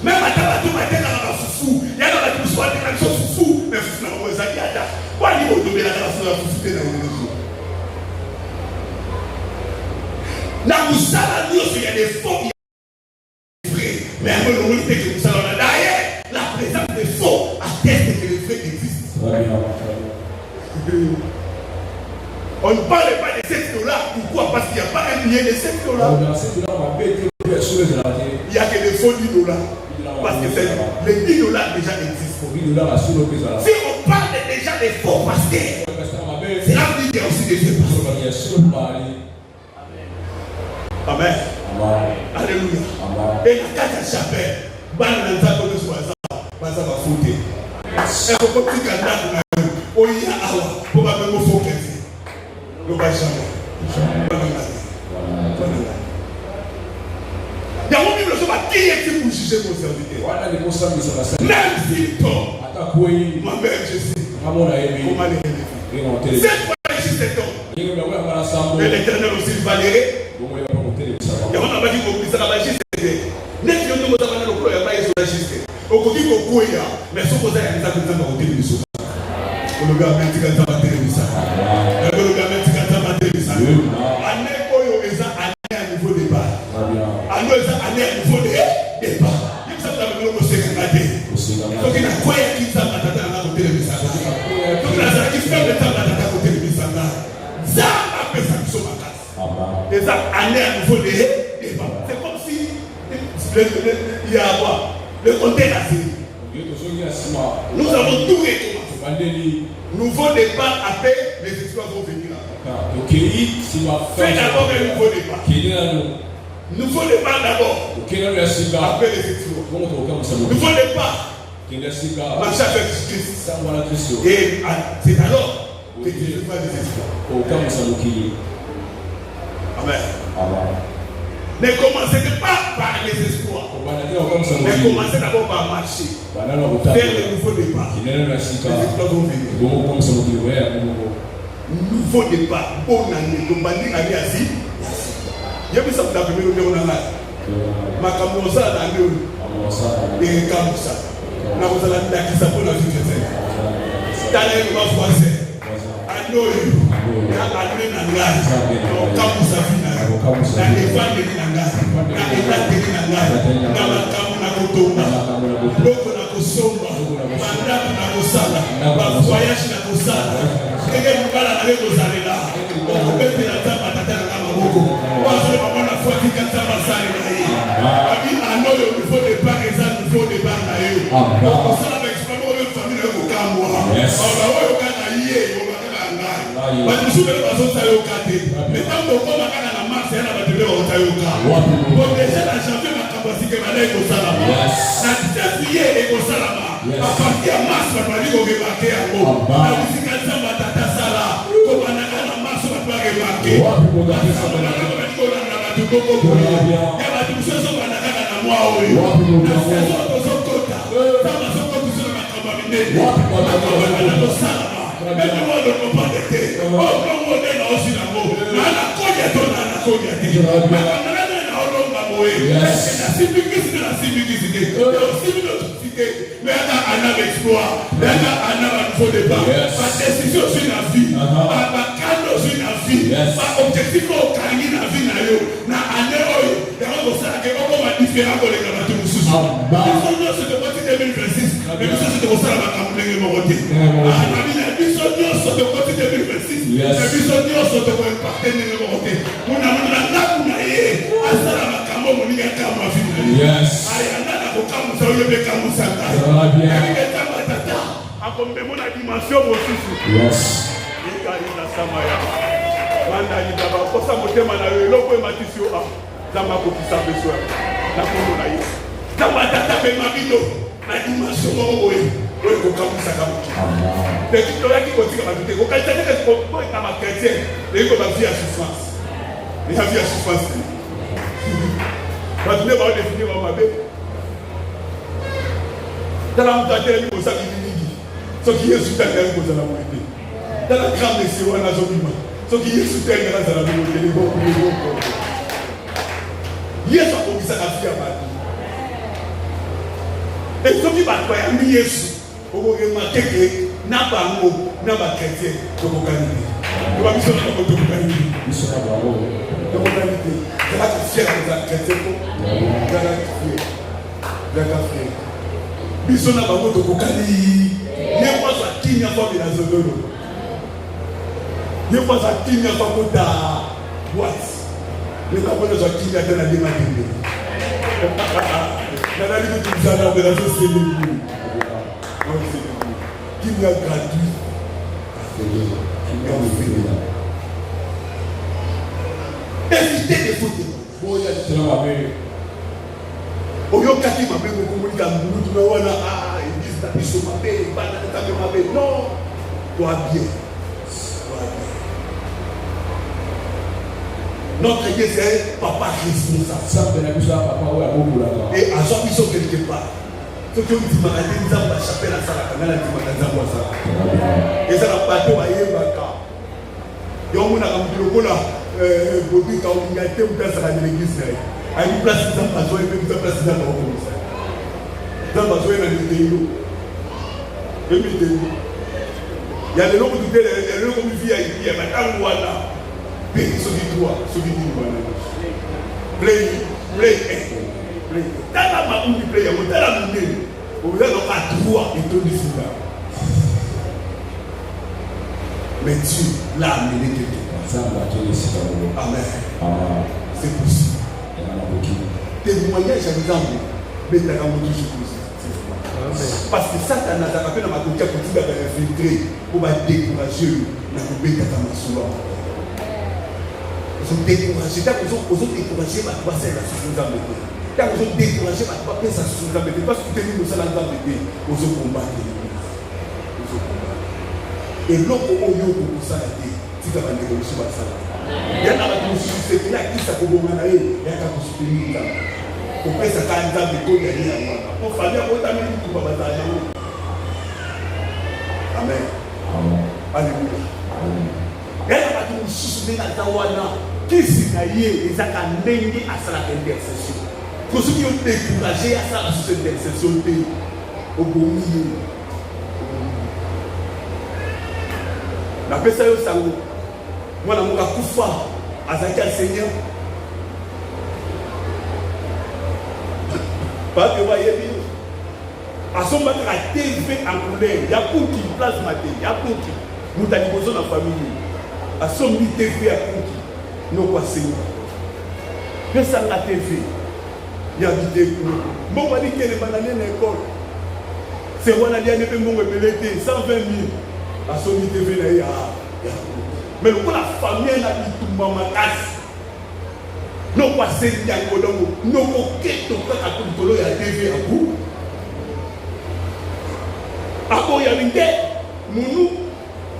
Même à Tabatou, il y a un foufou, il y a un foufou, mais foufou n'a pas besoin d'y pourquoi il faut tomber la foufou dans le réseau? Dans Moussala, il y a des faux, il y a des vrais, mais un peu le monde que Moussala, derrière, la présence des faux atteste que les vrais existent. On ne parle pas de $7. Pourquoi? Parce qu'il n'y a pas un billet de $7. Il n'y a que des faux $10. Parce que les $10 déjà existent. Si on parle déjà des faux pasteurs, c'est là qu'il y a aussi des faux pasteurs. Amen. Alléluia. Et la carte à chapelle, il y a mon Bible qui est pour juger mon serviteur. Même s'il tombe, ma mère, je sais comment les élever. Cette fois, je suis cet homme. Et l'Éternel aussi va l'aider. Il y a un homme qui dit que la magie, c'est net yo nous avons le pro ya ba yeso register okoki kokuya mais so koza ya nza kunza ko tele biso ologa metika nza ba tele bisa ologa metika nza ba tele bisa ane oyo eza ane à niveau de bas ane eza ane à niveau de bas yimsa ta melo ko seka ngate so kina koya kinza matata na ko tele bisa so kina za kisa beta matata ko tele bisa na za apesa biso makasi eza ane à niveau de bas c'est comme si il y a quoi? Le contexte assez. Nous avons tout recommencé. Nouveau départ après les exploits vont venir là. Fais d'abord un nouveau départ. Nouveau départ d'abord. Après les exploits. Nouveau départ. Marche avec Christ. Et c'est alors que tu fais des exploits. Amen. Ne commencez pas par les espoirs. Mais commencez d'abord par marcher. Faire le nouveau départ. Les espoirs vont venir. Nouveau départ. Bonne année. Donc, bandit année assis. Il y a vu ça pour la première année. On a là. Ma camosa dans l'eau. Et camosa. N'a pas la qui s'appelle la vie de Dieu. T'as l'air de ma français. I know you. Na adwe na ngai. No kamusa fina. Na evangeli na ngai. Na elateli na ngai. Na makamu na kutomba. Loko na kusomba. Mandaku na kusala. Voyage na kusala. Ege mbala na lego zalela. Okubete na tamba tatana na maboko. Wazo mama na fuati katamba sali na hii. Abi anoyo nouveau départ eza nouveau départ na yo. Kusala ba explorer yo famille yo kamwa. Aba oyo kana yie. But you should be able to say okay. Mais tant que comme on a la masse, elle a battu le otayoka. Pour déjà la chanter ma capacité à aller au salama. La tête et au salama. À partir de masse, on va dire qu'on va marquer à mot. La musique à ça va tata sala. Comme on a la masse, on va remarquer. On va dire qu'on a la battu beaucoup. Il y a la douceur sur la caca à moi. La saison de son côté. Ça va se côté sur la camarade. On va aller au salama. Mais le monde ne peut pas être. Oh, comme on est là aussi là-bas. Mais la cogne est la cogne est. Mais on a là on va mourir. La simplicité, la simplicité. Mais on a l'exploit. Mais on a un nouveau départ. Ma décision sur la vie. Ma cadeau sur la vie. Ma objectif au carré la vie na yo. Na année oyo. Et on va savoir que on va différent de les gars tout sous. Mais c'est parti 2026. Mais ça c'est pour ça la campagne est morte. Sur le côté 2026, les bisonniers sont de quoi partenaire de côté. On a la naïe, à Salama Kamo, on y a Kamo à finir. Yes. Ayana, au Kamo, ça y est, Kamo Santa. Ça va bien. À comme de mon dimension aussi. Yes. Il y a la Samaya. Manda Yidaba, pour ça, mon thème, on a eu l'eau et Matisio. Zamako qui s'appelle soi. La Komo naïe. Zamatata, ma vidéo. La dimension, oui. Oui, il faut que ça camoufle. Mais tu dois dire que tu vas ajouter. Quand tu as dit que tu es chrétien, il faut la vie à souffrance. Il y a vie à souffrance. Tu ne vas pas définir ma bébé. Dans la montagne, il faut ça qui dit. Ce qui est sous terre, il faut ça la montée. Dans la grande nation, on a son humain. Ce qui est sous terre, il faut ça la montée. Il faut Yesu akomisa na vie ya bato. Et soki bato ya mi Yesu okoremarke ke na bango na bakretien tokokani te. Toba biso na bango tokokani te. Biso na bango tokokani te. Zalaka fier kozala chrétien po. Zalaka fier. Zalaka fier. Biso na bango tokokani. Ye mwasa kinya kwa bila zololo. Il y a pas ça qui n'a pas de boîte. Les gens qui ont qui n'a pas de démarrer. Dans la ligne de Zana, de la société, qui n'a gratuit. Évitez des fautes. Oyokaki mabe kokomulika mutu na wana église na biso mabe bana na mabe non toi bien notre Dieu c'est papa responsable et à chaque biso quelque part ce que dit maladie nous a pas chapelle à ça la dit maladie à ça et ça la bateau à yebaka yo mona kambiloko la bobi ka ngate mutasa na l'église à une place dans la joie et puis dans la place dans la commissaire. Dans la joie, il y a des gens qui disent les gens qui vivent il y a un voilà. Puis ceux qui doivent, ceux qui disent voilà. Play. Dans la main où il play, dans la main où il y a un droit et tout ici là. Mais Dieu l'a amené quelque part. Amen. C'est possible. Témoignage à l'exemple, mais la gamme toujours positif. Parce que Satan n'a pas fait ma coquille pour dire infiltrer, pour décourager la coupée de ta main. Ils sont découragés. Tant qu'ils ont découragé, ma toi c'est la sous-âme. Tant qu'ils ont découragé, ma toi c'est la sous-âme. Parce que tu es nous ça la gamme de aux autres combats. Et l'autre au lieu pour ça, tu vas négocier ça. Il y a un qui s'est commandé, il y a un qui pour que ça soit un peu de temps. Pour faire autant de temps pour batailler. Amen. Alléluia. Il y a un qui s'est qui s'est caillé et ça a mené à sa intercession. Pour ceux qui ont découragé à sa intercession, au bon milieu. La personne est au moi, je suis Koufa, Azaki al Seigneur. Parce que vous voyez bien, à son moment, la TV en couleur, il y a pour qui place ma télé, il y a pour qui nous avons besoin de la famille. À son moment, TV à pour qui nous quoi Seigneur. Mais ça, la TV, il y a des vidéos. Bon, on va dire que les bananes à l'école, c'est moi la dernière fois que je me 120 000. À son moment, TV, il y a. Mais le la famille n'a pas tout le monde. Non, pas c'est bien que nous avons quitté à tout le monde à TV à vous. À quoi il y a une guerre, nous,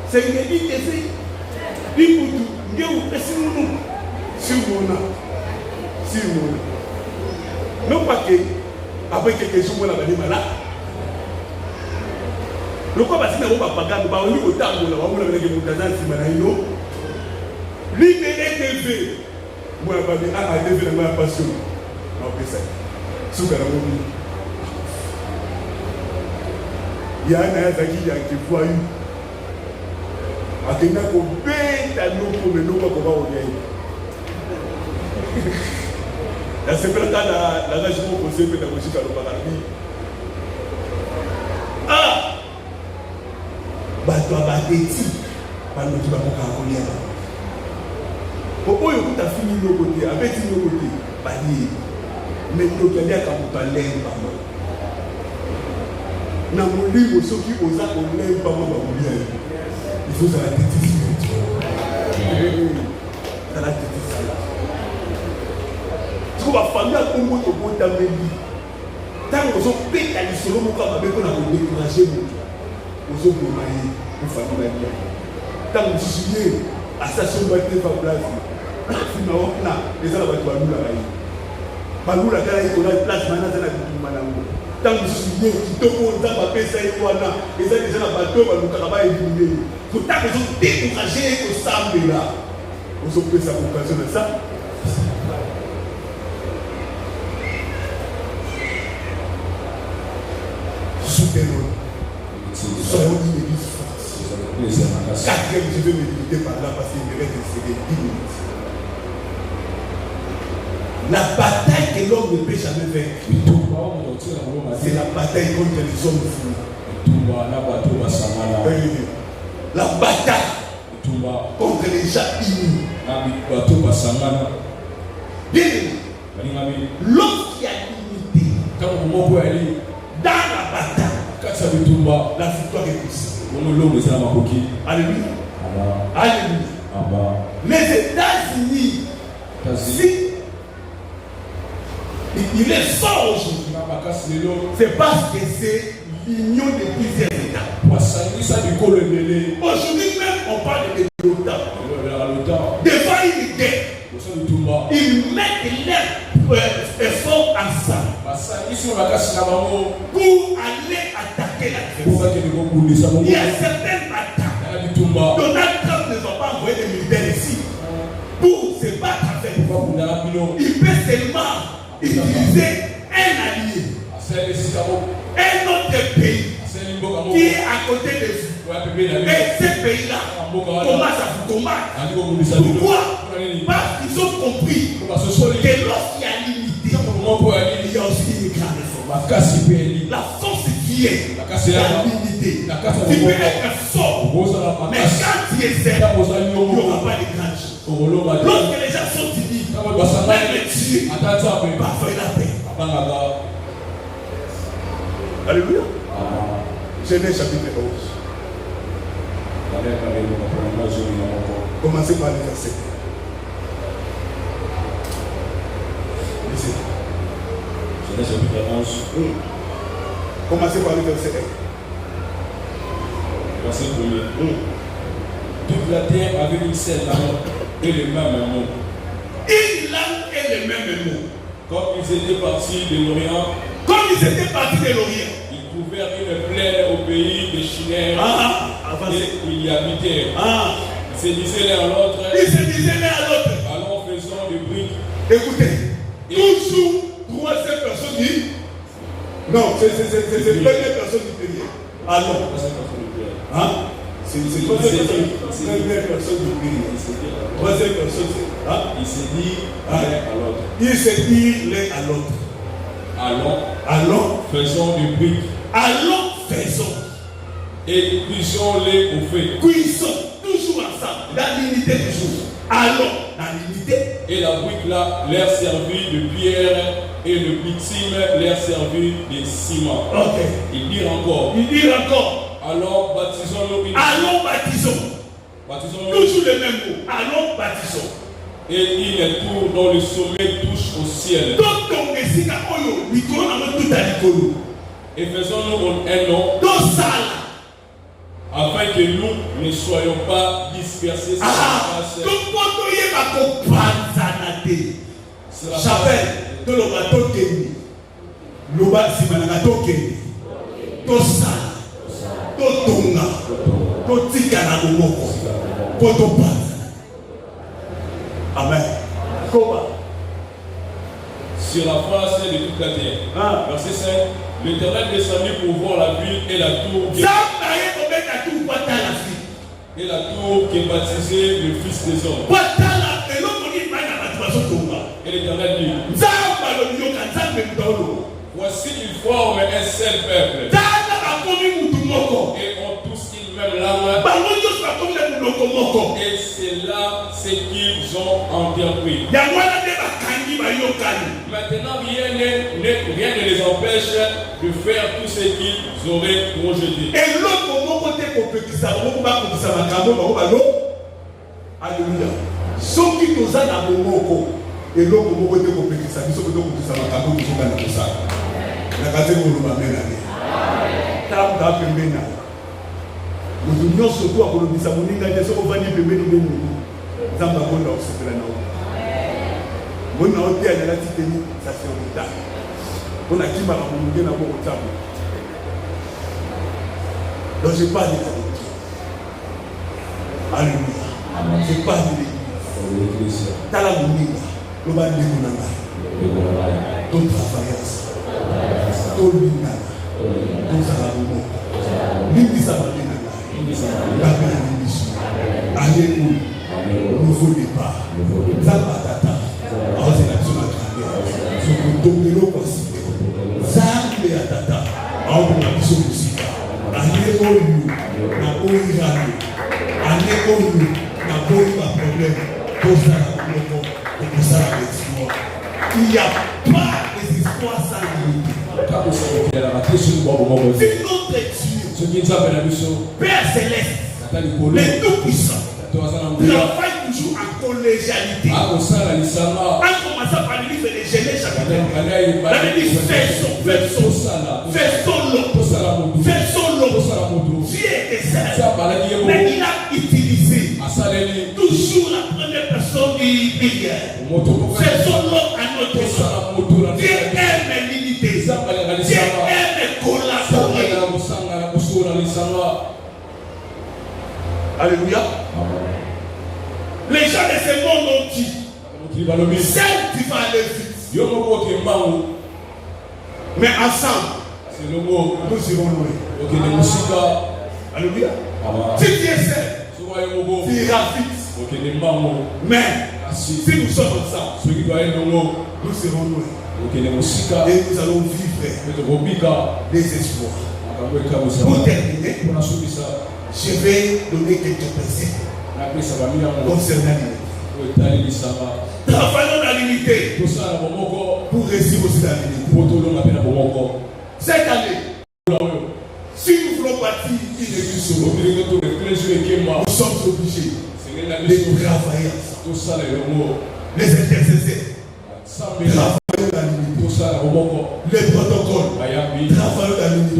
c'est une édite TV. Il faut tout, il y a nous. Si mon. Non, pas que, après quelque chose, on a dit malade. Le quoi parce que nous avons pas gagné, nous avons autant de gens, nous avons des gens qui libérer TV. Moi, je vais dire, ah, TV, je vais passion. Non, c'est ça. Sous la mobile. Il y a un qui voit une. À qui n'a qu'au bête à nous pour le nom qu'on va au bien. La semaine là, la région conseil pédagogique à l'Oparamie. Ah! Bato abateti bano tu bakoka kolia popo yo kuta fini no côté abeti no côté bali mais to kende ka muta lemba mo na molimo soki oza ko lemba mo ba kolia il faut ça la tête ça la tête tu vas famille ko mo to bota meli tango so peta ni solo mo ka ba ko na ko décourager mo aux autres mariés, aux familles mariées. Quand vous souvenez, à sa chambre de place, finalement, les gens vont nous la railler. Nous la railler, on a une place maintenant, c'est la vie du madame. Quand vous souvenez, qui te pose dans ma paix, ça y est, les gens déjà la bateau, nous travaillons éliminer. Faut tant que vous décourager au samedi là. Vous avez pris ça pour occasion de ça. Soutenons. Soyons une église forte. Quatrième, je vais méditer par là parce qu'il me reste 10 minutes. La bataille que l'homme ne peut jamais vaincre, c'est la bataille contre les hommes fous. La bataille contre déjà unis. Bien aimé, lorsqu'il y a l'unité dans la bataille, la victoire est possible. Alléluia. Alléluia. Les États-Unis, si il est fort aujourd'hui, c'est parce que c'est l'union de plusieurs États. Aujourd'hui même, on parle de l'OTAN. Devant une guerre, ils mettent leurs efforts ensemble pour aller attaquer la Grèce. Il y a certaines batailles. Donald Trump ne va pas envoyer des militaires ici pour se battre avec vous. Il peut seulement utiliser un allié, un autre pays qui est à côté de vous. Et ces pays-là commencent à vous combattre. Pourquoi? Parce qu'ils ont compris que lorsqu'il y a l'unité, il y a aussi une grande force. La force qui est la l'unité. Tu peux être fort, mais quand tu es seul, il n'y aura pas de grandes choses. Lorsque les gens sont unis, même Dieu va faire la paix. Alléluia. Genèse chapitre 11. Commencez par le verset. Genèse chapitre 11. Commencez par le verset 1. Verset 1er. Toute la terre avait une seule langue et le même mot. Une langue et le même mot. Comme ils étaient partis de l'Orient, ils trouvèrent une plaine au pays de Shinéar et ils y habitèrent. Ils se disaient l'un à l'autre, allons faisons des briques. Écoutez, toujours troisième personne dit non, c'est première personne du premier. Allons. C'est première personne du premier. Troisième personne, il se dit l'un à l'autre. Il se dit l'un à l'autre. Allons, faisons des briques. Allons, faisons. Et cuisons-les au feu. Cuisons, toujours ensemble, dans l'unité toujours. Allons, dans l'unité. Et la brique là leur servit de pierre et le bitume leur servit de ciment. Ok. Ils dirent encore. Alors baptisons-nous. Allons, baptisons. Toujours le même mot. Allons, baptisons. Et une tour dont le sommet touche au ciel. Et faisons-nous un nom. Afin que nous ne soyons pas dispersés sur la face. Amen. Sur la face de toute la terre. Verset 5. L'Éternel descendit pour voir la ville et la tour qui est baptisée le Fils des hommes. Et l'Éternel dit, voici ils forment un seul peuple. Et ont tous une même langue. Et c'est là ce qu'ils ont entrepris. Maintenant, rien ne les empêche de faire tout ce qu'ils auraient projeté. Alléluia. Soki toza na bomoko eloko moko te kopekisa biso ko tokutisa makambo tozoka na kosala. Na kate ko loba mena ne. Tamba pembena. Mutu nyonso to akolobisa moninga te soko vandi pembeni beni. Zamba konda osepela na o. Mona o tia na titeni sa seota. On a kimba na moninga na boko tamba. Donc je parle de ta. Alléluia. Je parle de l'église. Tala moninga. Le bas de Mounanga. Ton travaillance. Ton lina. Ton salamomo. L'Église a parlé de la année où nouveau départ. Zabatata. C'est l'action de la grandeur. Ce que Domino considère. Zambe Atata. On a besoin de ça. Année où nous. Na Oirano. Année où nous. Na Il n'y a pas des histoires sans limite. C'est notre Dieu, Père Céleste, le Tout-Puissant, travaille toujours en collégialité. En commençant par le livre de Genèse chapitre 1. Il a dit faisons l'homme. Dieu était seul. Mais il a utilisé toujours la première personne du hier. Faisons l'homme à notre image. Dieu aime l'unité. Dieu aime collaborer. Alléluia. Les gens de ce monde ont dit, certes tu vas aller vite, mais ensemble, nous irons loin. Alléluia. Si tu es seul, tu iras vite. Mais si nous sommes ensemble, nous serons loin. Et nous allons vivre des espoirs. Pour terminer, je vais donner quelques versets concernant l'unité. Travaillons dans l'unité pour réussir aussi dans l'unité. Cette année, si nous voulons bâtir une église solo, nous sommes obligés de travailler ensemble. Les intercesseurs, travaillons dans l'unité. Les protocoles, travaillons dans l'unité.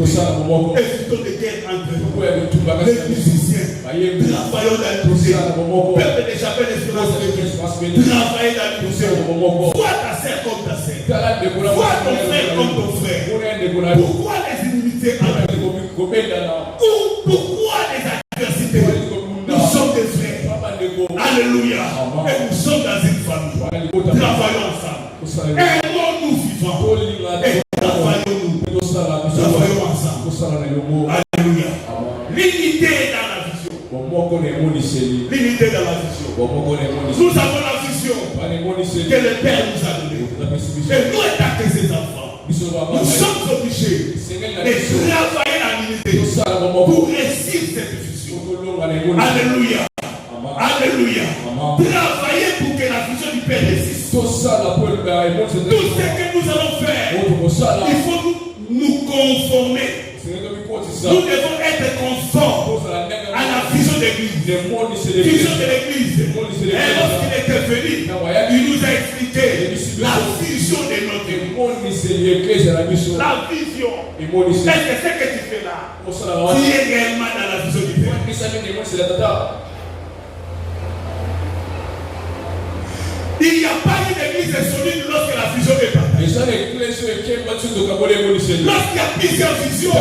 Évitons des guerres entre nous. Les musiciens, travaillons dans l'unité. Peuple de Chapelle Espérance, travaillez dans l'unité. Vois ta sœur comme ta sœur. Vois ton frère comme ton frère. Pourquoi les inimitiés entre nous? Pourquoi les adversités? Nous sommes des frères. Alléluia. Et nous sommes dans une famille. Travaillons ensemble. Aimons-nous vivants. Et travaillons-nous. Travaillons ensemble. Alléluia. L'unité est dans la vision. L'unité dans la vision. Nous avons la vision que le Père nous a donnée. Et nous, étant que ses enfants, nous sommes obligés de travailler dans l'unité pour réussir cette vision. Alléluia. Alléluia. Travailler pour que la vision du Père réussisse. Tout ce que nous allons faire, il faut nous conformer. Nous devons être conformes à la vision de l'Église. Vision de l'Église. Et lorsqu'il était venu, il nous a expliqué la vision de notre Église. La vision. Est-ce que ce que tu fais là, tu es réellement dans la vision du Père? Il n'y a pas une église solide lorsque la vision est partagée. Lorsqu'il y a plusieurs visions,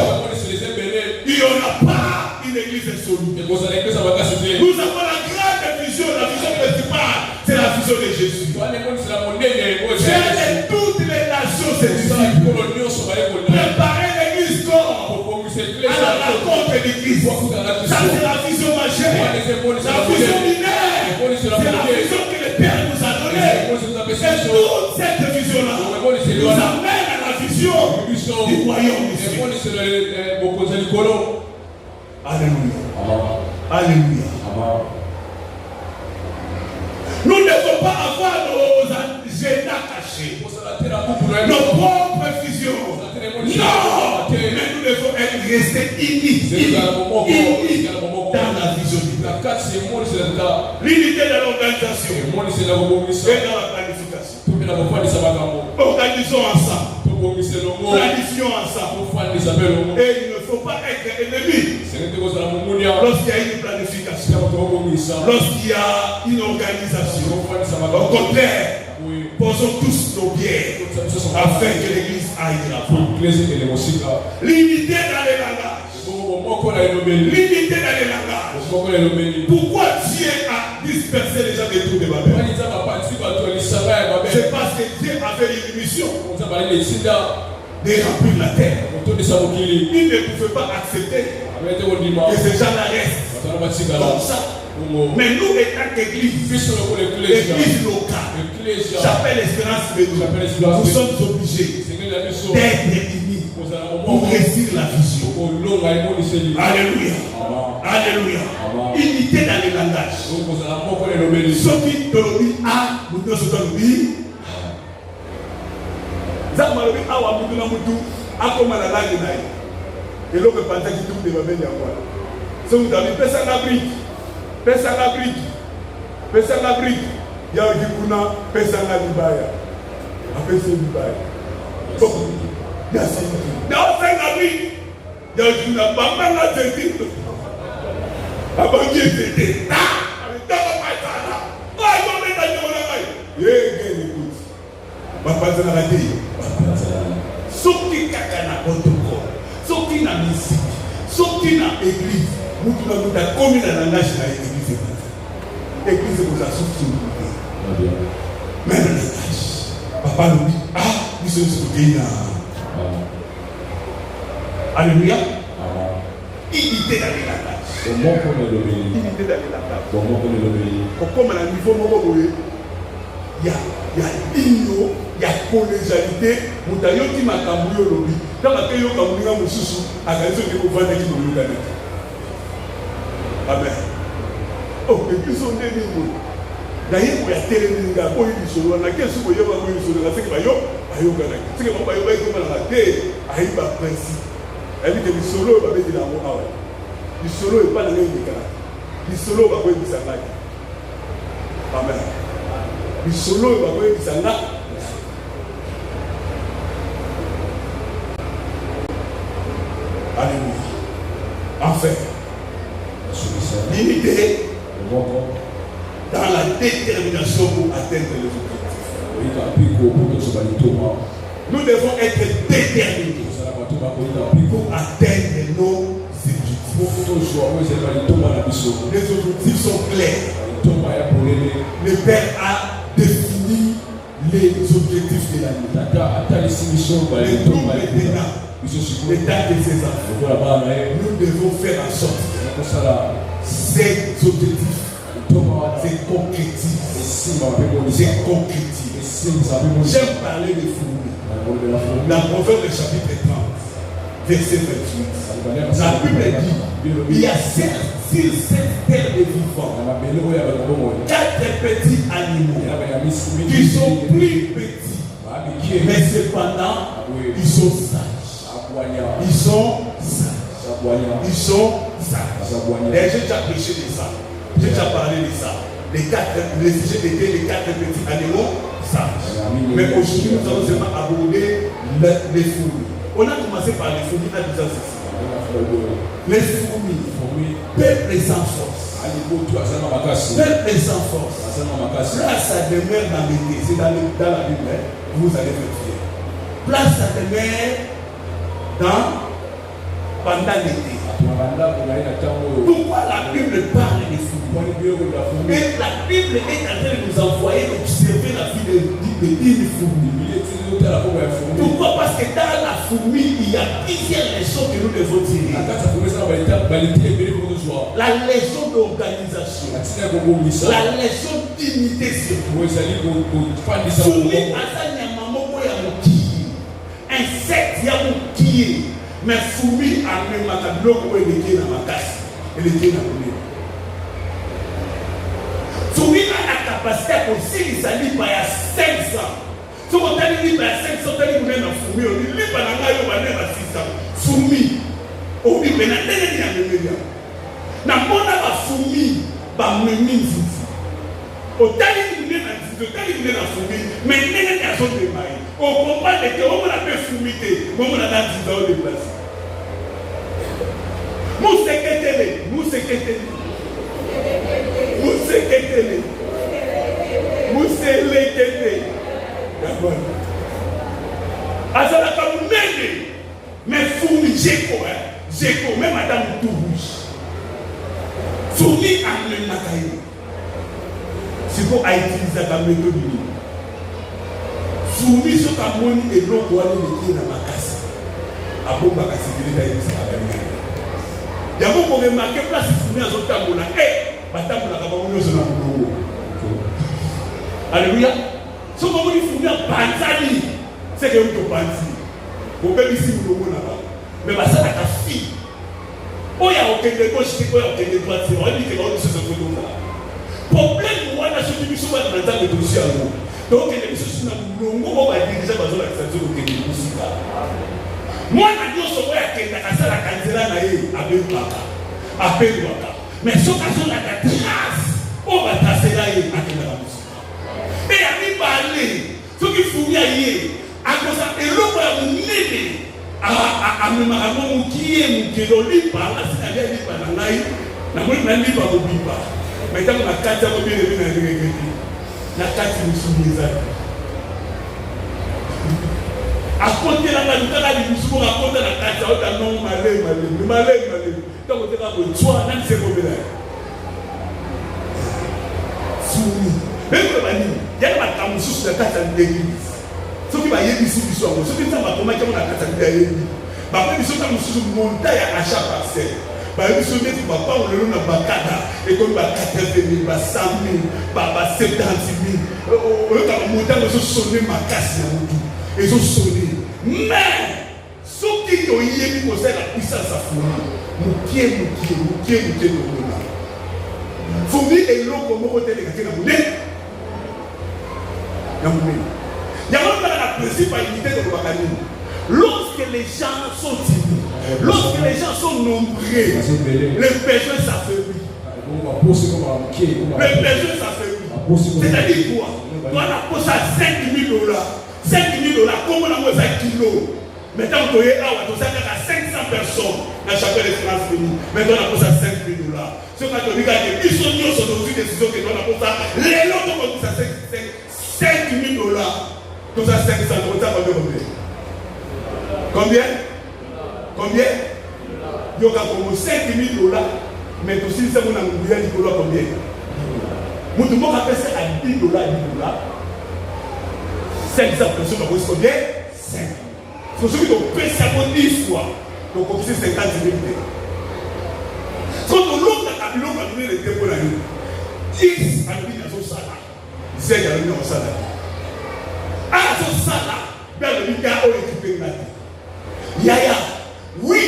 il n'y aura pas une église solide. Nous avons la grande vision, la vision principale, c'est la vision de Jésus. Faire de toutes les nations ses disciples. Préparer l'église corps à la rencontre de Christ. Ça, c'est la vision majeure. La vision mineure, c'est la vision que le Père nous a donnée. Et toute cette vision-là nous amène à la vision du royaume du ciel. Alléluia. Alléluia. Nous ne devons pas avoir nos agendas cachés, nos propres visions. Non, mais nous devons rester unis dans la vision du Père. L'unité de l'organisation et dans la planification. Organisons ensemble. Planifions ensemble. Et il ne faut pas être ennemis lorsqu'il y a une planification, lorsqu'il y a une organisation. Au contraire, posons tous nos pieds afin que l'église aille de l'avant. L'unité dans les langages. L'unité dans les langages. Pourquoi Dieu a dispersé les gens des trous de Babel? C'est parce que Dieu avait une mission de remplir la terre. Il ne pouvait pas accepter que ces gens-là restent comme ça. Mais nous, étant qu'église, l'église locale, Chapelle Espérance, nous sommes obligés d'être unis pour réussir la vision. Alléluia. Alléluia. Unité dans les langages. langage. Ceux qui te l'ont ah, nous te l'ont dit. Ça m'a dit ah, on m'a dit ah, comment la langue est. Et l'autre pensait qu'il tout devait venir voir. Si vous avez fait ça la brique, fait ça la brique, fait ça la brique. Il y a un qui kuna fait ça la libaya. Après c'est libaya. Il y a ça. Il y a la brique. Il y a un qui n'a pas mal à dire. Avant qu'il était là, avec ta maman, ah, on est dans le monde. Écoute, ma passe à la télé. Sorti kakana protocole, sorti na musique, sorti na église. Nous devons nous commis dans la langage de l'église. L'église vous a sorti. Même le langage. Papa nous dit, ah, nous sommes sortis là. Alléluia. Il était dans le langage. Comment on est l'obéir? Il était dans le langage. Comment on est l'obéir? Comme à niveau il y a l'igno, il y a collégialité. Vous avez dit ma camouille au lobby. Quand vous avez dit ma camouille au sous, à la raison que vous vendez qui vous le gagnez. Amen. Oh, et puis son dernier mot. D'ailleurs, il y a télé, il y a quoi il dit, on a qu'un sou, il y a quoi il dit, c'est que Bayo, Bayo Gana. C'est que Bayo Bayo comme la terre, a eu un principe. Elle dit que le solo va mettre dans mon âme. Le solo n'est pas dans le même cas. Le solo va mettre dans sa main. Amen. Le solo va mettre dans sa main. Alléluia. Enfin, l'unité dans la détermination pour atteindre les objectifs. Nous devons être déterminés pour atteindre nos objectifs. Les objectifs sont clairs. Le Père a défini les objectifs de l'année. Et nous maintenant, l'état de ces enfants, nous devons faire en sorte ces objectifs se concrétisent. J'aime parler de fourmis. Dans Proverbe chapitre 30, verset 28, la Bible dit il y a sur cette terre de vivants 4 petits animaux qui sont plus petits, mais cependant ils sont sages. Ils sont sages. Ils sont sages. Et j'ai déjà prêché de ça. J'ai déjà parlé de ça. Les sujets étaient les 4 petits animaux sages. Mais aujourd'hui, nous allons seulement aborder les fourmis. On a commencé par les fourmis à disant ceci. Les fourmis, peuple sans force. Peuple sans force. Place à demeure dans l'été. C'est dans la Bible. Vous allez me fier. Place à demeure pendant l'été. Pourquoi la Bible parle des fourmis? Mais la Bible est en train de nous envoyer observer la vie d'une fourmi. Pourquoi? Parce que dans la fourmi, il y a plusieurs leçons que nous devons tirer. La leçon d'organisation, la leçon d'unité. Fourmi, insecte, il y a qui. Mais fourmi a même ma bloc où elle est dans ma casse. Elle est dans le fourmi a la capacité aussi, il s'allie par 500. Si on t'a dit par 500, on t'a dit que fourmi, on dit que on a 600. Fourmi, on dit que on a 1 million. Na mona ba fourmi, ba memi zizi. On t'a dit que on a fourmi, mais il y a zone de maille. On comprend que on a fait fourmi, on a 10 ans de place. Mousseketele. D'accord. Azalaka munene. Mais fourmi, Géco, même madame tout rouge. Fourmi a même nakaï. C'est pour utiliser la méthode. Fourmi, ce qu'amoni et l'on doit aller dans ma casse. A bon ma casse, il est allé ça. Il y a beaucoup de remarquer place fourmi à son tambour là. Batambour là, on est sur la boulot. Alléluia. Ce qu'on dit fourmi à Banzani, c'est que vous êtes Banzani. Vous pouvez ici vous le là-bas. Mais ça n'a qu'à fille. Oh, il y a aucun de gauche, il y a aucun de droite. On dit que l'on se fait là. soki biso bana na nzambe tosi yango tokende biso si na molongo oyo badirige bazolakisa biso kokende kosika mwana nyonso oyo akendaka asalaka nzela na ye apelwaka mais soki azolaka trace oyo batrasela ye akendaka mosika mpe ya mibale soki furia ye akoza eloko ya monene amemaka mo moki ye mokelo lipa asinalia lipa na ngai namoni na lipa kobimba mais ntango na kati ya kobielebi na ndengekeki na kati mosusu ezali akotelanga lukaka libusu moko akota na kati aota non malemi ntango teka kotswa nanise kobela ye fumi ekoyeba nini yana makambo mosusu na kati ya l'église soki bayebisi biso yango soki nzambe akomaki yango na kati ya biso bakoyi biso ntango mosusu monta ya achat parcelle bayebi biso ndeti bapango lelo na bakada ekomi ba 80,000 ba 100,000 ba 70,000 oyokaka montango ezosone makasi na motu ezosone mais soki toyebi kosala puissance ya fumi mokie tokona fumi eloko moko teleka te na monene yango kaka na principe ya unité tolobaka nini lorsque les gens sont unis lorsque les gens sont nombreux les besoins s'affaiblissent les besoins s'affaiblissent c'est-à-dire quoi toi na posa $5,000 comme on a moins 1 kilo maintenant tu es awa tu sais qu'à 500 personnes na chapelle de France Béni maintenant on a posa $5,000 ce que tu dis que ils sont tous sur une décision que on a posa les lots comme ça $5,000 tout ça 500 combien il y a comme $5,000 mais aussi ça on a oublié du combien mon monde appelle ça à $10 500 personnes donc combien 5 faut celui qui paie ça pour 10 fois donc on fait 50,000 quand on l'autre à l'autre on donne les dépôts là 10 à lui dans son salaire 5 à lui dans son salaire à son salaire bien le gars au équipé là yaya oui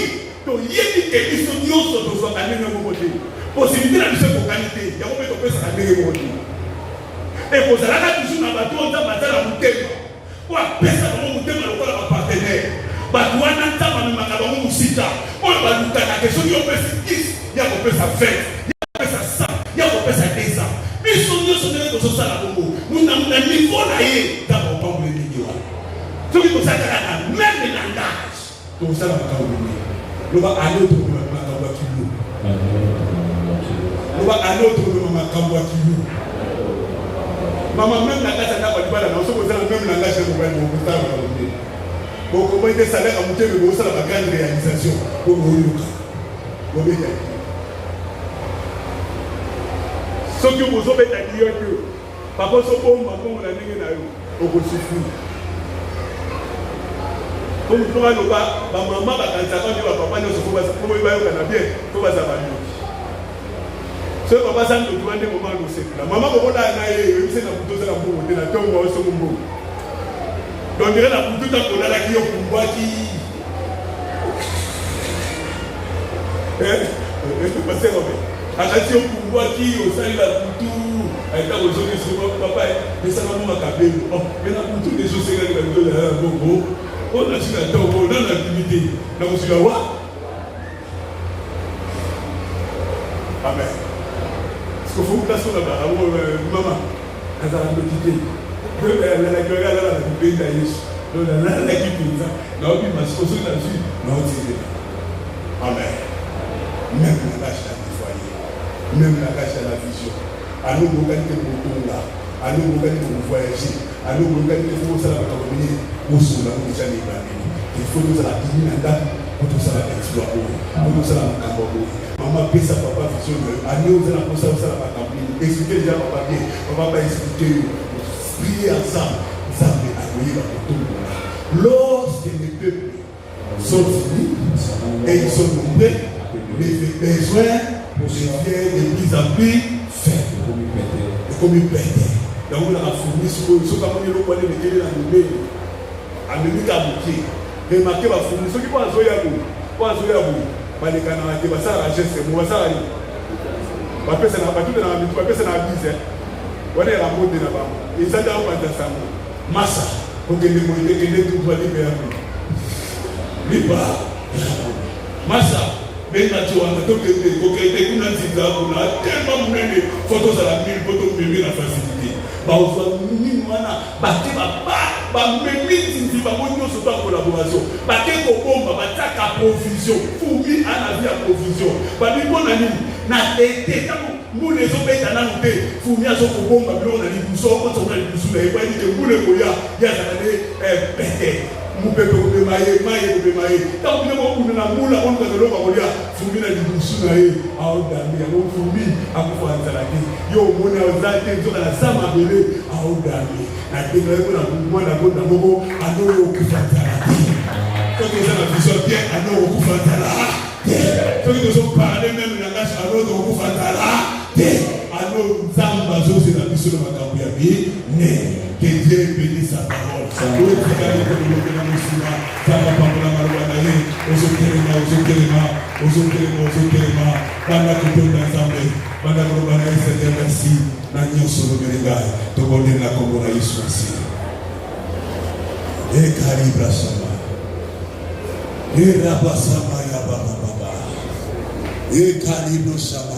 to yébi que ils sont nyonso to so ka nene mo côté possibilité la biso ko qualité ya ko to pesa ka nene mo côté et ko zala ka toujours na bato on ta batala mutema ko pesa ko mutema ko la partenaire bato wana ntama me makaba mo musita o ba luka na question yo pesa 10 ya ko pesa 20 ya ko pesa 100 ya ko pesa 200 biso nyonso nene to so sala bongo muna niveau na ye ta ko pambo le diwa to ki ko saka na même langage donc ça va pas oublier le va aller au truc de ma kamba kilo le va aller au truc de ma kamba kilo maman même la casa n'a pas de balle non c'est même langage de mobile mon putain bon comment il est salaire à monter mais bon ça la grande réalisation pour nous ce que vous avez dit que papa so bon maman on a dit na yo au suffit comme nous allons pas maman va quand ça quand papa ne se faut pas pour il va au Canada faut pas ça va nous ce papa ça nous demande moment nous c'est la maman ko la na ye c'est na buto za mbo de na tongo so mbo donc dire la buto ta ko la ki yo kumbwa ki parce que akati yo kumbwa ki o sali la buto aita ko zo so papa mais ça va nous makabelo oh mais na buto des choses c'est que la buto la bongo on a su la tongo dans l'activité na ko su la wa amen. Parce qu'il faut que ça soit là-bas. Maman, elle a un petit peu. Elle a la gueule, elle a la pays d'ailleurs. Donc, elle a la gueule comme ça. Non, puis, ma chose là-dessus, non, c'est amen. Même la lâche à la foyer, même la lâche à la vision. À nous, nous gagnons le bouton là. À nous, nous gagnons le voyager. À nous, nous gagnons le faux, ça va venir au sous là, où ça n'est pas. Il faut nous la diminuer en date pour tout ça exploiter. Pour tout ça la camboter. Maman pesa papa vision année aux la pour ça va accomplir expliquer déjà papa bien papa va expliquer prier ensemble ça va accueillir la photo lorsque les peuples sont unis et ils sont nombreux les besoins deviennent de plus en plus faibles et comme ils perdent donc on a fourni ce comme on le connaît mais il est animé à même qu'à bouquet remarquez va fournir ceux qui vont à Zoyabou balekana na basala geste mo basala ni bapesa na batu na mitu bapesa na bise Voilà la mode de là-bas. Et ça doit pas être ça. Massa. Pour que les moyens de tout va libérer. Liba. Massa. Mais tu vois, donc que kuna nzika kuna tellement de photos à la mille photos de la facilité. Bah on voit ni mana baté ba memi nzika ba bonyo so pas collaboration. Baté ko bomba ba taka provision. Fumi ana via provision. Ba bi bona ni na été tant nous les hommes étant dans le fumi a so ko bomba bi on a dit so ko so na di so na e ba ni ke mule ko ya ça allait péter. Mupepe kubemaye maye kubemaye tant que nous on a moula on va le voir fumi na di so na e a o dami a o fumi a ko fa nzalaki yo mona o zate zo na sama bele a o dami na déclarer ko na mwana ko na moko a no o kufatala ko que ça na vision bien a no o kufatala ko que so parler même na ngasa a no o kufatala a no zamba zo se na biso na makambo ya bi ne que Dieu bénisse sa parole. Oui, c'est quand même que nous venons ici là. Ça va pas pour la marocaine. Ozokelema. Bana kutonda nzambe. Bana kurubana Seigneur merci. Na nyoso lobelenga. Tobonde na kombo na Yesu merci. E karibra sama. E rabasama ya baba baba. E karibro sama.